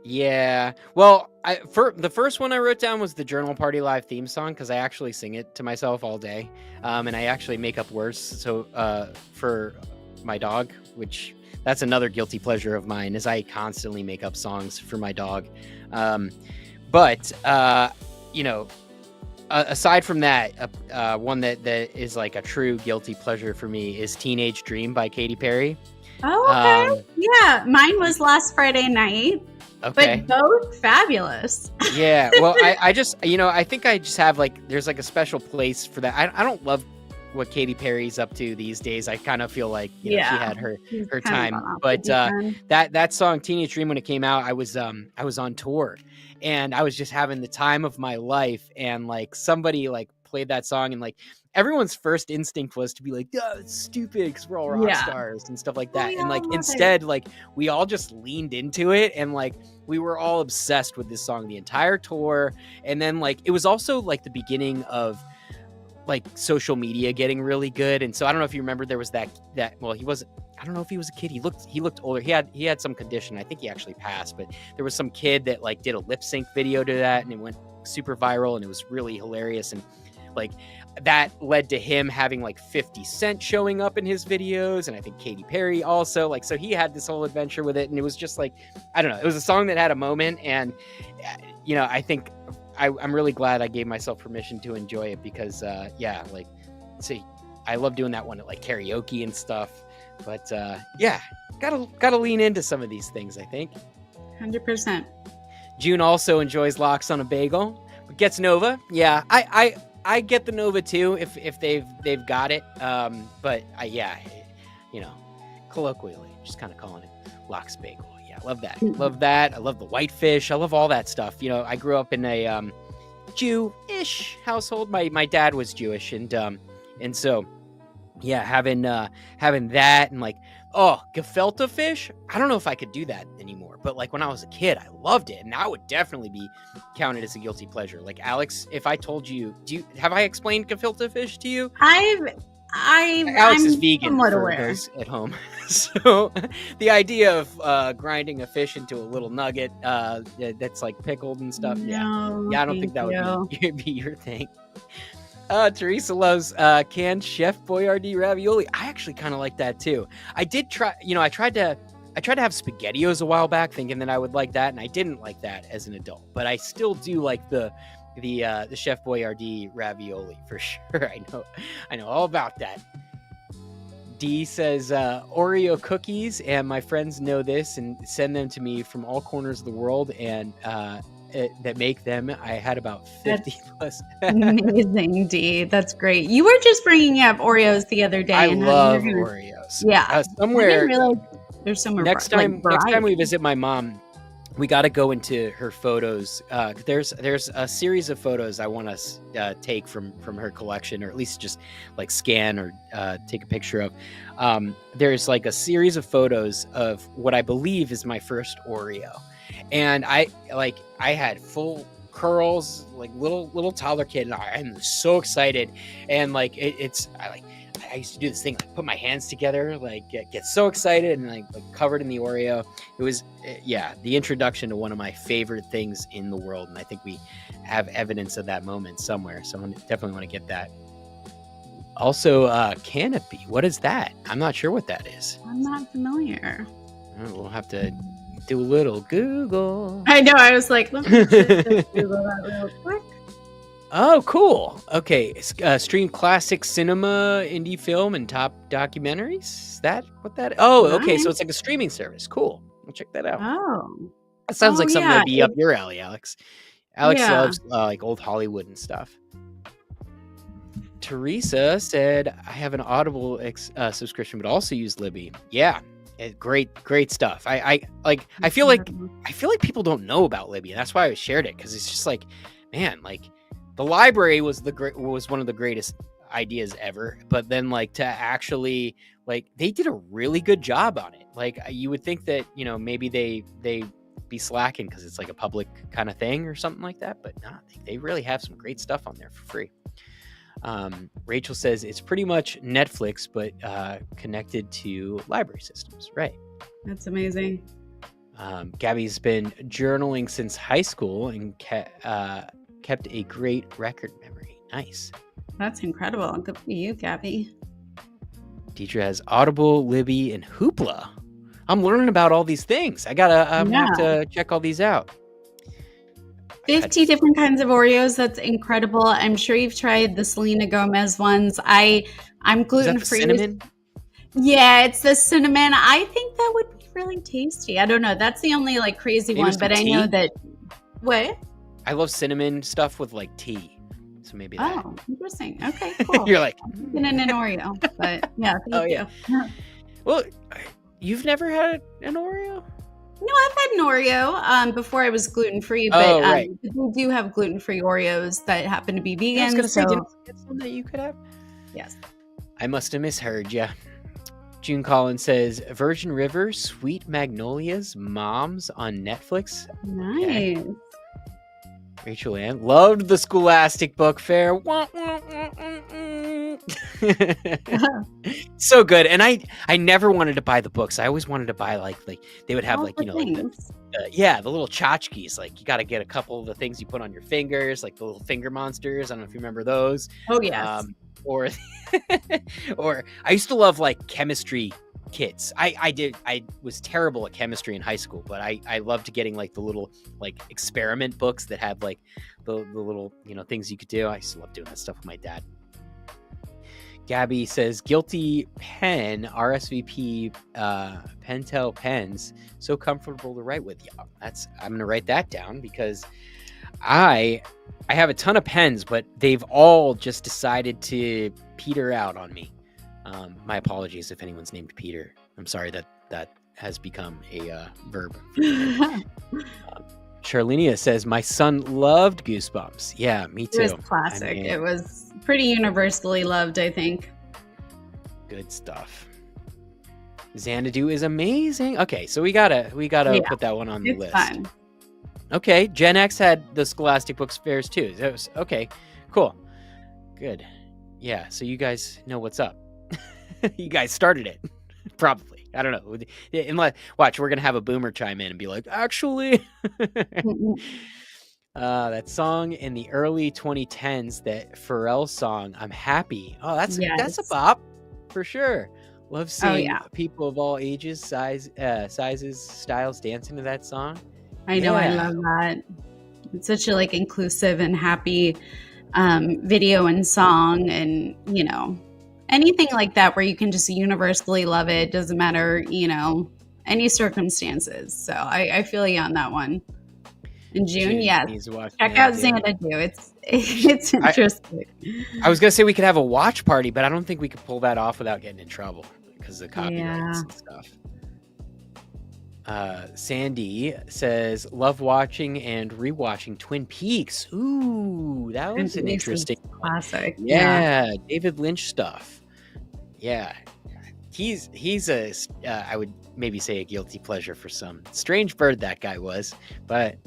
Yeah. Well, for the first one I wrote down was the Journal Party Live theme song because I actually sing it to myself all day, and I actually make up words. So for my dog, which that's another guilty pleasure of mine, is I constantly make up songs for my dog. But aside from that, one that is like a true guilty pleasure for me is Teenage Dream by Katy Perry. Oh, okay. Yeah, mine was Last Friday Night. Okay. But both fabulous. Yeah. Well, I just, I think I just have like, there's like a special place for that. I don't love what Katy Perry's up to these days. I kind of feel like she had her time. But that song Teenage Dream, when it came out, I was on tour and I was just having the time of my life, and like somebody like played that song, and like everyone's first instinct was to be like, oh, it's stupid because we're all rock stars and stuff like that. And like instead, like we all just leaned into it, and like we were all obsessed with this song the entire tour. And then like it was also like the beginning of like social media getting really good. And so I don't know if you remember, there was that well, he wasn't, I don't know if he was a kid. He looked older. He had some condition. I think he actually passed, but there was some kid that like did a lip sync video to that, and it went super viral, and it was really hilarious. And like that led to him having like 50 Cent showing up in his videos, and I think Katy Perry also, like, so he had this whole adventure with it. And it was just like, I don't know, it was a song that had a moment. And I think I'm really glad I gave myself permission to enjoy it because like, see, I love doing that one at like karaoke and stuff. But gotta lean into some of these things, I think. 100%. June also enjoys Lox on a Bagel, but gets Nova. Yeah, I get the Nova too if they've got it. But colloquially, just kind of calling it Lox Bagel. Yeah, love that. Love that. I love the Whitefish. I love all that stuff. I grew up in a Jewish household. My dad was Jewish, and so yeah, having that and like, oh, gefilte fish. I don't know if I could do that anymore, but like when I was a kid, I loved it, and that would definitely be counted as a guilty pleasure. Like Alex, if I told you, have I explained gefilte fish to you? Alex is vegan for those at home, so the idea of grinding a fish into a little nugget that's like pickled and stuff. No, I don't think that would be your thing. Teresa loves canned Chef Boyardee ravioli. I actually kind of like that too. I did try, I tried to have SpaghettiOs a while back, thinking that I would like that, and I didn't like that as an adult. But I still do like the Chef Boyardee ravioli for sure. I know all about that. D says Oreo cookies, and my friends know this and send them to me from all corners of the world, and that make them. I had about 50 plus. Amazing, D. That's great. You were just bringing up Oreos the other day. I love Oreos. Yeah. Somewhere. There's somewhere. Next time we visit my mom, we got to go into her photos. There's a series of photos I want to take from her collection, or at least just like scan or take a picture of. There's like a series of photos of what I believe is my first Oreo. And I had full curls, like little toddler kid, and I'm so excited. And like I used to do this thing, like put my hands together, like get so excited and like covered in the Oreo. It was, the introduction to one of my favorite things in the world. And I think we have evidence of that moment somewhere. So I definitely want to get that. Also, Canopy. What is that? I'm not sure what that is. I'm not familiar. We'll have to do a little Google. I know. I was like, let me just Google that real quick. Oh, cool. Okay. Stream classic cinema, indie film, and top documentaries. Is that what that is? Oh, okay. So it's like a streaming service. Cool. I'll check that out. Oh. That sounds like something that'd be up your alley, Alex. Alex loves like old Hollywood and stuff. Teresa said, I have an Audible subscription, but also use Libby. Yeah. Great stuff. I feel like people don't know about Libby, and that's why I shared it, because it's just like, man, like the library was one of the greatest ideas ever, but then like to actually like they did a really good job on it. Like you would think that, you know, maybe they be slacking because it's like a public kind of thing or something like that, but nah, they really have some great stuff on there for free. Rachel says it's pretty much Netflix, but connected to library systems. Right. That's amazing. Gabby's been journaling since high school and kept a great record memory. Nice. That's incredible. Good for you, Gabby. Deidre has Audible, Libby, and Hoopla. I'm learning about all these things. I'm gonna have to check all these out. 50 different kinds of Oreos. That's incredible. I'm sure you've tried the Selena Gomez ones. I'm gluten-free. Is that the cinnamon? Yeah, it's the cinnamon. I think that would be really tasty. I don't know. That's the only like crazy Maybe one, but I know that. What? I love cinnamon stuff with like tea. So maybe that. Oh, interesting. Okay, cool. You're like in an Oreo, but yeah. Thank you. Yeah. Well, you've never had an Oreo? No, I've had an Oreo before I was gluten-free, but right. we do have gluten-free Oreos that happen to be vegan. I was going to say, didn't you get some that you could have? Yes. I must have misheard you. June Collins says, Virgin River, Sweet Magnolias, Moms on Netflix. Nice. Okay. Rachel Ann loved the Scholastic Book Fair. So good. And I never wanted to buy the books. I always wanted to buy like they would have like, you know, like the little tchotchkes. Like you got to get a couple of the things you put on your fingers, like the little finger monsters. I don't know if you remember those. Oh yes. Or I used to love like chemistry kits. I was terrible at chemistry in high school, but I loved getting like the little like experiment books that had like the little, you know, things you could do. I used to love doing that stuff with my dad. Gabby says guilty pen RSVP Pentel pens, so comfortable to write with. Yeah, I'm gonna write that down because I have a ton of pens, but they've all just decided to peter out on me. My apologies if anyone's named Peter. I'm sorry that has become a verb. Charlenia says, my son loved Goosebumps. Yeah, me too. It was classic. I mean, it was pretty universally loved, I think. Good stuff. Xanadu is amazing. Okay, so we gotta put that one on the list. Fun. Okay, Gen X had the Scholastic Books Fairs too. Okay, cool. Good. Yeah, so you guys know what's up. You guys started it. Probably. I don't know. Unless, watch, we're going to have a boomer chime in and be like, actually. That song in the early 2010s, that Pharrell song, I'm Happy. Oh, that's a bop for sure. Love seeing people of all ages, sizes, styles dancing to that song. I know. I love that. It's such a like inclusive and happy video and song, and you know, anything like that where you can just universally love it. Doesn't matter, you know, any circumstances. So I feel you on that one. In June, check out Xanadu. It's interesting. I was gonna say we could have a watch party, but I don't think we could pull that off without getting in trouble because of the copyrights and stuff. Sandy says, love watching and rewatching Twin Peaks. Ooh, that was an interesting classic. Yeah, David Lynch stuff. Yeah, he's I would maybe say a guilty pleasure for some. Strange bird that guy was, but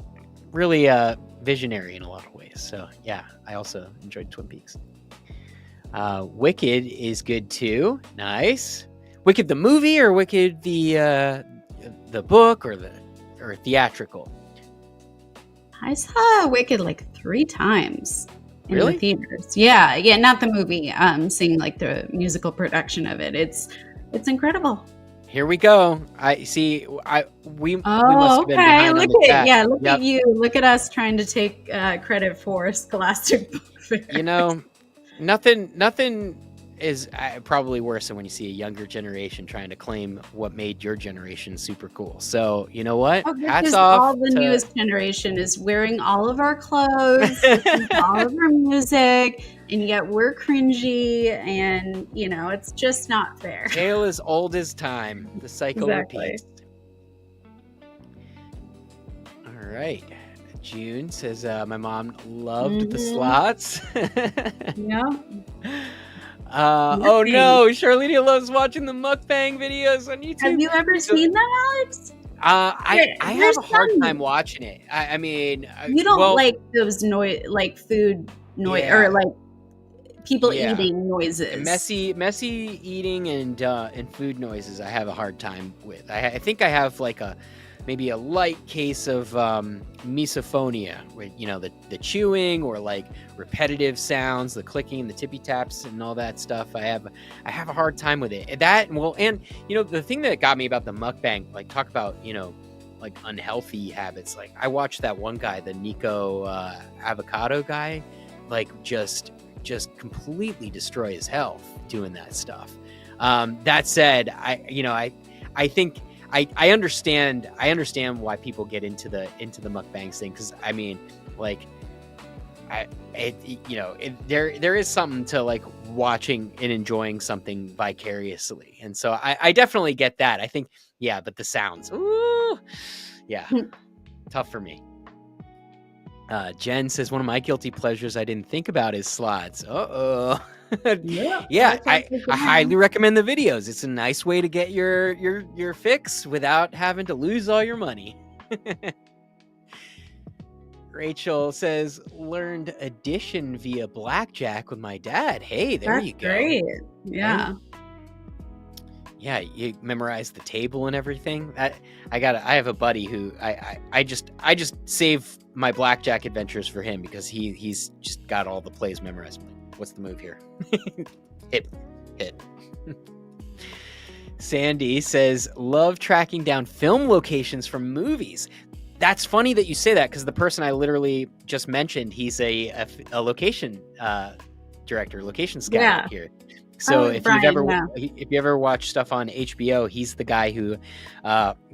really visionary in a lot of ways. So yeah, I also enjoyed Twin Peaks. Wicked is good too. Nice. Wicked the movie or Wicked the book or theatrical? I saw Wicked like 3 times in Really? the theaters. Yeah, not the movie. Seeing like the musical production of it. It's incredible. Here we go. I see. We must Oh, have been okay. behind on Look the chat. look at you. Look at us trying to take credit for Scholastic Book Fair. You know, nothing is probably worse than when you see a younger generation trying to claim what made your generation super cool. So you know what? Hats off. All the newest generation is wearing all of our clothes, all of our music, and yet we're cringy, and it's just not fair. Tale as old as time. The cycle repeats. All right. June says, my mom loved the slots. Yeah. Oh no, Charlene loves watching the mukbang videos on YouTube. Have you ever seen that, Alex? I have a hard time watching it. I mean, you don't like those like food noise or like people eating noises. Messy eating and food noises. I have a hard time with. I think I have like maybe a light case of misophonia, where the chewing or like repetitive sounds, the clicking, the tippy taps, and all that stuff. I have a hard time with it. And the thing that got me about the mukbang, like talk about like unhealthy habits. Like I watched that one guy, the Nico avocado guy, like just completely destroy his health doing that stuff. That said, I think. I understand why people get into the mukbangs thing, because I mean, like, there is something to like watching and enjoying something vicariously, and so I definitely get that. I think, but the sounds, ooh, tough for me. Jen says, one of my guilty pleasures I didn't think about is slots. I highly recommend the videos. It's a nice way to get your fix without having to lose all your money. Rachel says, learned addition via blackjack with my dad. Hey, That's you go. Great. Yeah. Yeah, you memorize the table and everything. I have a buddy who I just save my blackjack adventures for him because he's just got all the plays memorized. What's the move here? Hit. Sandy says, love tracking down film locations from movies. That's funny that you say that, because the person I literally just mentioned, he's a location director, location scout here. So if you ever watch stuff on HBO, he's the guy who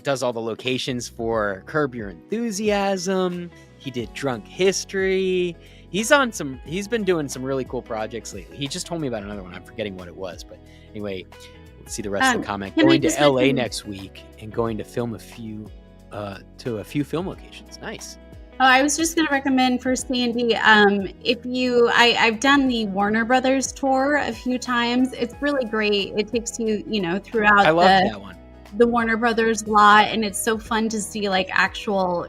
does all the locations for Curb Your Enthusiasm. He did Drunk History. He's been doing some really cool projects lately. He just told me about another one. I'm forgetting what it was, but anyway, let's see the rest of the comment. Going to LA next week and going to film a few film locations. Nice. Oh, I was just going to recommend for Sandy, I've done the Warner Brothers tour a few times. It's really great. It takes you, throughout that one. The Warner Brothers lot, and it's so fun to see like actual,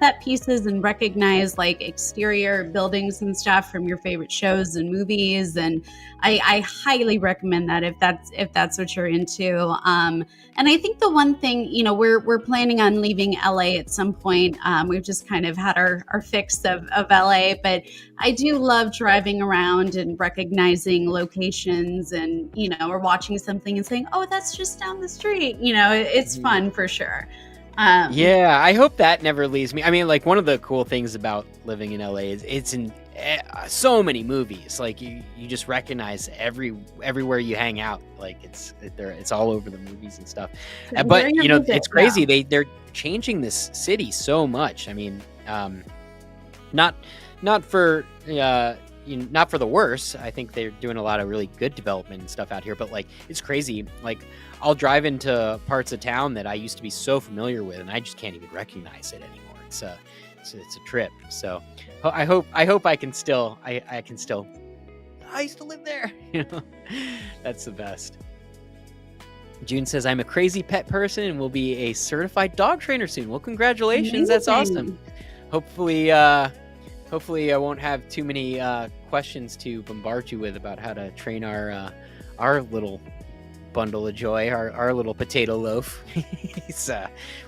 set pieces and recognize like exterior buildings and stuff from your favorite shows and movies. And I highly recommend that if that's what you're into. And I think the one thing, we're planning on leaving LA at some point. We've just kind of had our fix of LA, but I do love driving around and recognizing locations and, or watching something and saying, oh, that's just down the street. It's fun for sure. I hope that never leaves me. I mean, like, one of the cool things about living in LA is it's in so many movies. Like you just recognize everywhere you hang out. Like it's all over the movies and stuff. But it's crazy. They're changing this city so much. I mean, not for not for the worse. I think they're doing a lot of really good development and stuff out here. But like, it's crazy. Like, I'll drive into parts of town that I used to be so familiar with, and I just can't even recognize it anymore. It's a trip. So I hope I can still I used to live there. That's the best. June says, I'm a crazy pet person and will be a certified dog trainer soon. Well, congratulations. Amazing. That's awesome. Hopefully I won't have too many questions to bombard you with about how to train our little bundle of joy, our little potato loaf.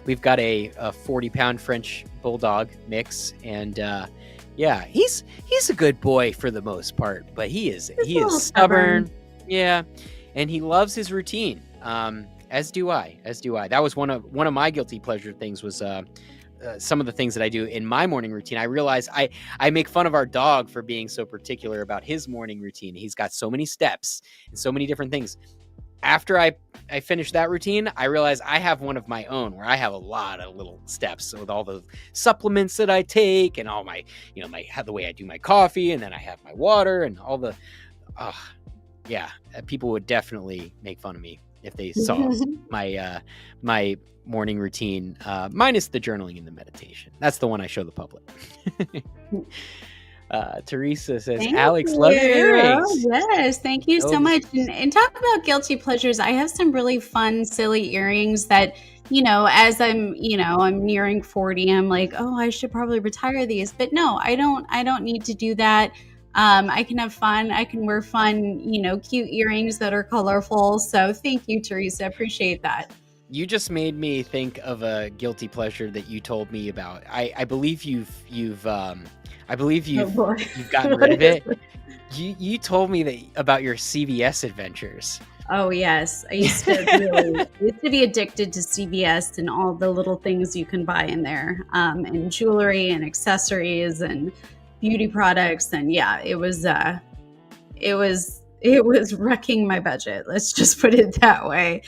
We've got a 40-pound French bulldog mix, and yeah, he's a good boy for the most part, but he is stubborn. Yeah, and he loves his routine. As do I. That was one of my guilty pleasure things was some of the things that I do in my morning routine. I realize I make fun of our dog for being so particular about his morning routine. He's got so many steps and so many different things. After I finish that routine, I realize I have one of my own where I have a lot of little steps with all the supplements that I take and all my, the way I do my coffee, and then I have my water and all the, yeah, people would definitely make fun of me if they saw my morning routine, minus the journaling and the meditation. That's the one I show the public. Teresa says, Alex, love your earrings. Oh, yes, thank you so much. And talk about guilty pleasures. I have some really fun, silly earrings that, as I'm nearing 40, I'm like, oh, I should probably retire these. But no, I don't need to do that. I can have fun. I can wear fun, cute earrings that are colorful. So thank you, Teresa. Appreciate that. You just made me think of a guilty pleasure that you told me about. I believe you've gotten rid of it. You told me about your CVS adventures. Oh yes, I used to be addicted to CVS and all the little things you can buy in there, and jewelry and accessories and beauty products, and yeah, it was wrecking my budget. Let's just put it that way.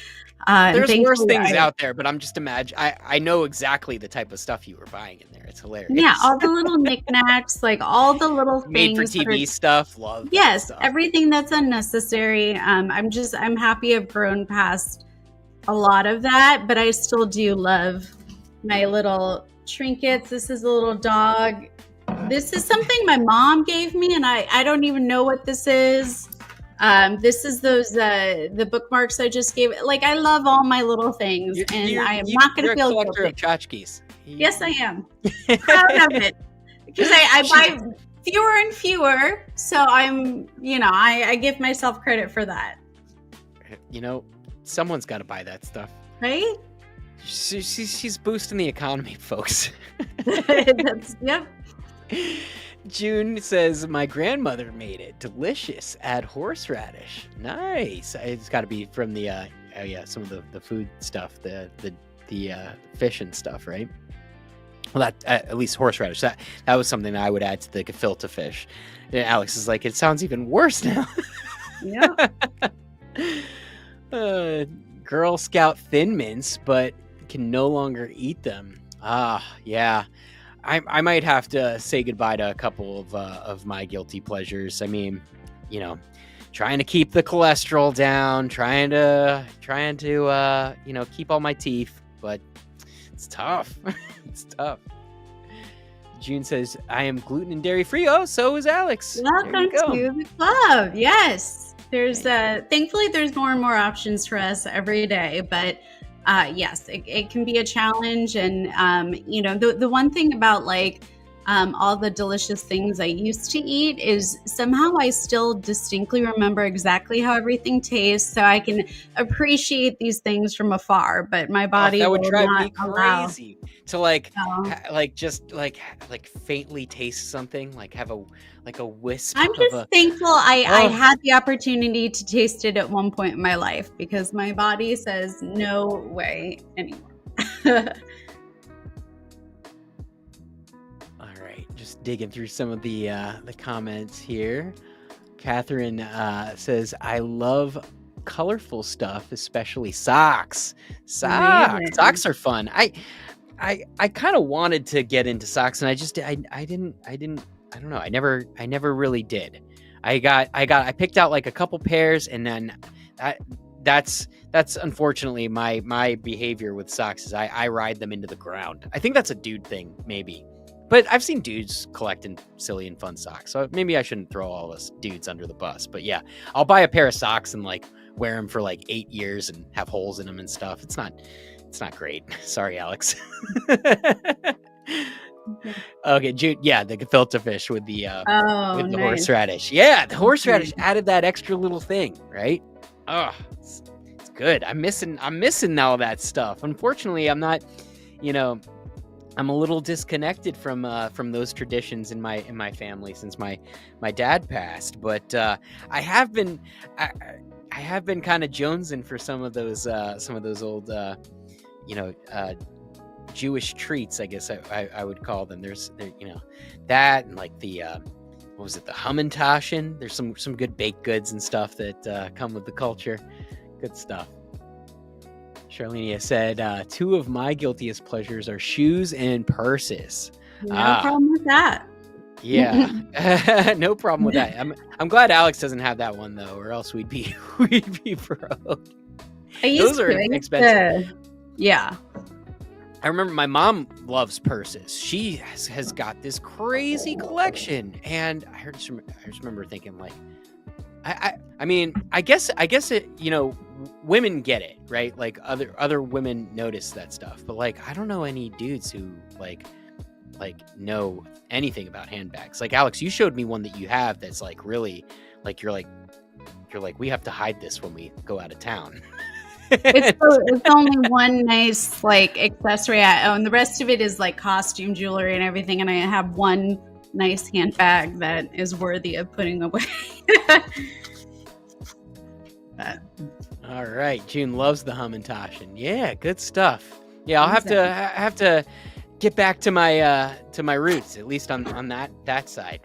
There's worse things out there, but I'm just I know exactly the type of stuff you were buying in there. It's hilarious. Yeah, all the little knickknacks, like all the little made things. Made for TV stuff. Love. Yes, stuff. Everything that's unnecessary. I'm happy I've grown past a lot of that, but I still do love my little trinkets. This is a little dog. This is something my mom gave me, and I don't even know what this is. This is the bookmarks I just gave. Like, I love all my little things, and I am not going to feel guilty. You're a collector of tchotchkes. Yes, I am. Proud of it. Because I buy fewer and fewer, so I'm, I give myself credit for that. Someone's got to buy that stuff. Right? She's boosting the economy, folks. Yep. June says, my grandmother made it. Delicious. Add horseradish. Nice. It's got to be from the, some of the food stuff, the fish and stuff, right? Well, that at least horseradish. That was something that I would add to the gefilte fish. And Alex is like, it sounds even worse now. Yeah. Girl Scout Thin Mints, but can no longer eat them. Yeah. I might have to say goodbye to a couple of my guilty pleasures. I mean, trying to keep the cholesterol down, trying to keep all my teeth, but it's tough. It's tough. June says, I am gluten and dairy free. Oh, so is Alex. Welcome to the club. Yes. There's thankfully there's more and more options for us every day, but yes, it can be a challenge. And, the one thing about all the delicious things I used to eat is somehow I still distinctly remember exactly how everything tastes, so I can appreciate these things from afar. But my body that would drive me crazy to just faintly taste something, have a wisp. I'm just thankful I had the opportunity to taste it at one point in my life, because my body says no way anymore. Just digging through some of the comments here. Catherine says, I love colorful stuff, especially socks. Socks are fun. I kind of wanted to get into socks, and I don't know. I never really did. I picked out a couple pairs, and then that's unfortunately my behavior with socks is I ride them into the ground. I think that's a dude thing, maybe. But I've seen dudes collecting silly and fun socks, so maybe I shouldn't throw all us dudes under the bus. But yeah, I'll buy a pair of socks and wear them for 8 years and have holes in them and stuff. It's not great. Sorry, Alex. Okay, June. Yeah, the gefilte fish with the Oh, nice. horseradish. Yeah, the horseradish added that extra little thing, right? Oh, it's good. I'm missing all that stuff. Unfortunately, I'm not. You know, I'm a little disconnected from those traditions in my family since my dad passed. But I have been I have been kind of jonesing for some of those old you know Jewish treats, I guess I would call them. There's that, and like the what was it, the Hamantaschen. There's some good baked goods and stuff that come with the culture. Good stuff. Charlenia said, 2 of my guiltiest pleasures are shoes and purses. No problem with that. Yeah, no problem with that. I'm glad Alex doesn't have that one though, or else we'd be broke. Those are expensive. Yeah. I remember my mom loves purses. She has got this crazy collection, and I just remember thinking, like, I mean, I guess it, women get it, right? Like other women notice that stuff, but like I don't know any dudes who like know anything about handbags. Like Alex, you showed me one that you have that's like really like you're like we have to hide this when we go out of town. It's only one nice like accessory I own. The rest of it is like costume jewelry and everything, and I have one nice handbag that is worthy of putting away. All right, June loves the Hamantaschen. Yeah, good stuff. Yeah, I'll have to get back to my roots, at least on that side.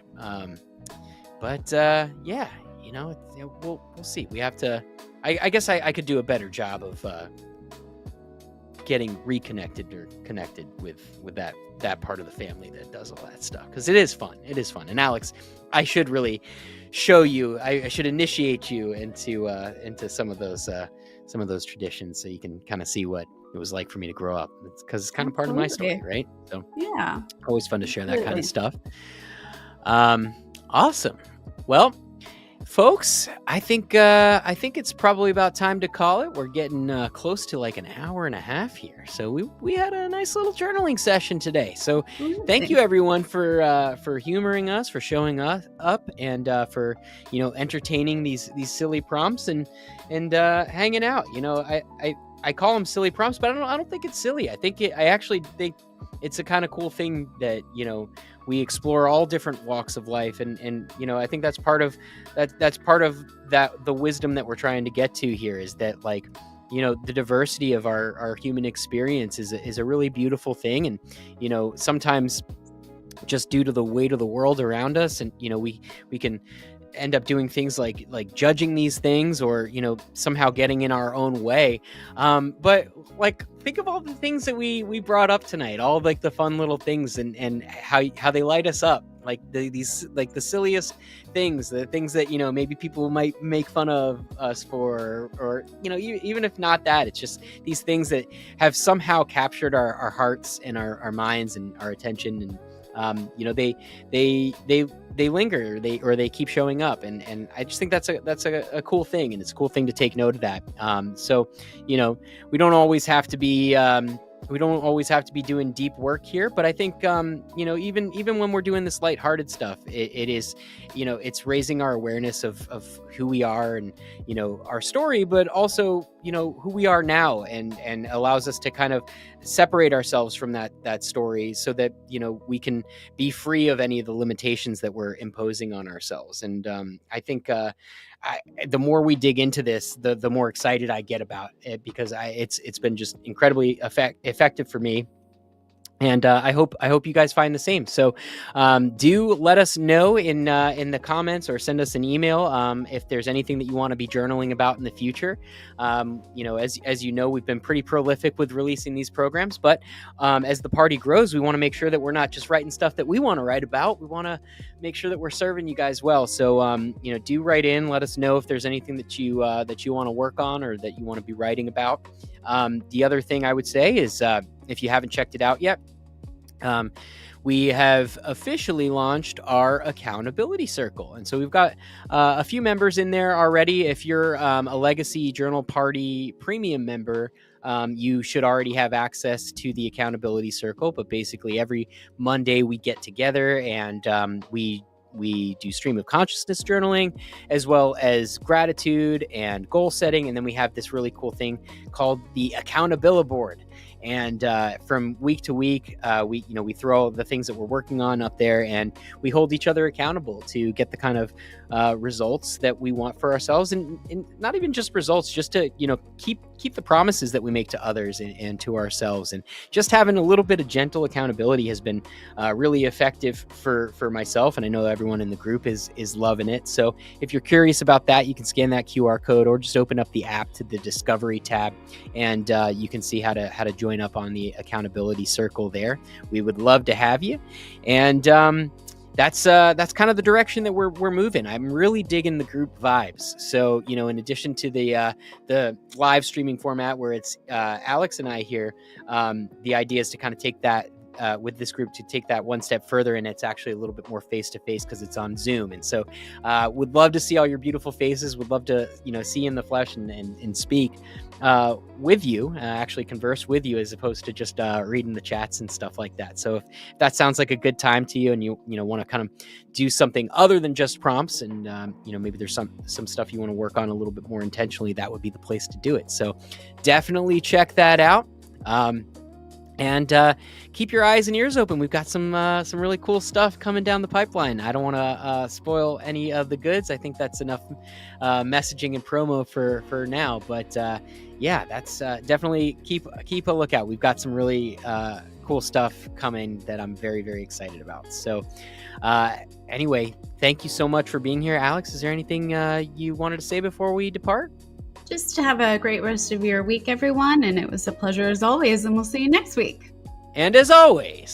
But yeah, we'll see. We have to. I guess I could do a better job of getting reconnected or connected with that part of the family that does all that stuff, because it is fun. It is fun. And Alex, I should really show you. I should initiate you into some of those traditions, so you can kind of see what it was like for me to grow up. Because it's kind of part of my story, right? So yeah, always fun to share that kind of stuff. Awesome. Well, folks, I think it's probably about time to call it. We're getting close to like an hour and a half here, so we had a nice little journaling session today. So thank you everyone for humoring us, for showing us up, and for entertaining these silly prompts and hanging out. I call them silly prompts, but I don't think it's silly. I actually think it's a kind of cool thing that we explore all different walks of life, and I think that's part of the wisdom that we're trying to get to here, is that the diversity of our human experience is a really beautiful thing. And sometimes just due to the weight of the world around us, and we can end up doing things like judging these things, or somehow getting in our own way, but think of all the things that we brought up tonight, all like the fun little things, and how they light us up, like these like the silliest things, the things that maybe people might make fun of us for, or even if not that, it's just these things that have somehow captured our hearts and our minds and our attention, and they linger, or they keep showing up, and I just think that's a cool thing, and it's a cool thing to take note of that. So we don't always have to be doing deep work here, but I think even when we're doing this lighthearted stuff, it is it's raising our awareness of who we are, and our story, but also who we are now, and allows us to kind of separate ourselves from that story, so that we can be free of any of the limitations that we're imposing on ourselves. And I think the more we dig into this, the more excited I get about it, because it's been just incredibly effective for me. And I hope you guys find the same. So do let us know in the comments, or send us an email if there's anything that you want to be journaling about in the future. As we've been pretty prolific with releasing these programs, but as the party grows, we want to make sure that we're not just writing stuff that we want to write about. We want to make sure that we're serving you guys well. So do write in. Let us know if there's anything that you want to work on, or that you want to be writing about. The other thing I would say is, if you haven't checked it out yet, we have officially launched our accountability circle. And so we've got a few members in there already. If you're a Legacy Journal Party premium member, you should already have access to the accountability circle. But basically, every Monday we get together and we do stream of consciousness journaling, as well as gratitude and goal setting. And then we have this really cool thing called the accountability board. And from week to week, we throw the things that we're working on up there, and we hold each other accountable to get the kind of results that we want for ourselves, and not even just results, just to keep the promises that we make to others and to ourselves. And just having a little bit of gentle accountability has been really effective for myself, and I know everyone in the group is loving it. So if you're curious about that, you can scan that QR code or just open up the app to the Discovery tab, and you can see how to join up on the accountability circle there. We would love to have you. And that's kind of the direction that we're moving. I'm really digging the group vibes. So, in addition to the live streaming format where it's Alex and I here, the idea is to kind of take that with this group, to take that one step further, and it's actually a little bit more face-to-face because it's on Zoom. And so would love to see all your beautiful faces, would love to see you in the flesh and speak with you, actually converse with you, as opposed to just reading the chats and stuff like that. So if that sounds like a good time to you, and you want to kind of do something other than just prompts, and maybe there's some stuff you want to work on a little bit more intentionally, that would be the place to do it. So definitely check that out. And keep your eyes and ears open. We've got some really cool stuff coming down the pipeline. I don't want to spoil any of the goods. I think that's enough messaging and promo for now. But yeah, that's definitely keep a lookout. We've got some really cool stuff coming that I'm very, very excited about. So anyway, thank you so much for being here, Alex. Is there anything you wanted to say before we depart? Just have a great rest of your week, everyone. And it was a pleasure as always. And we'll see you next week. And as always,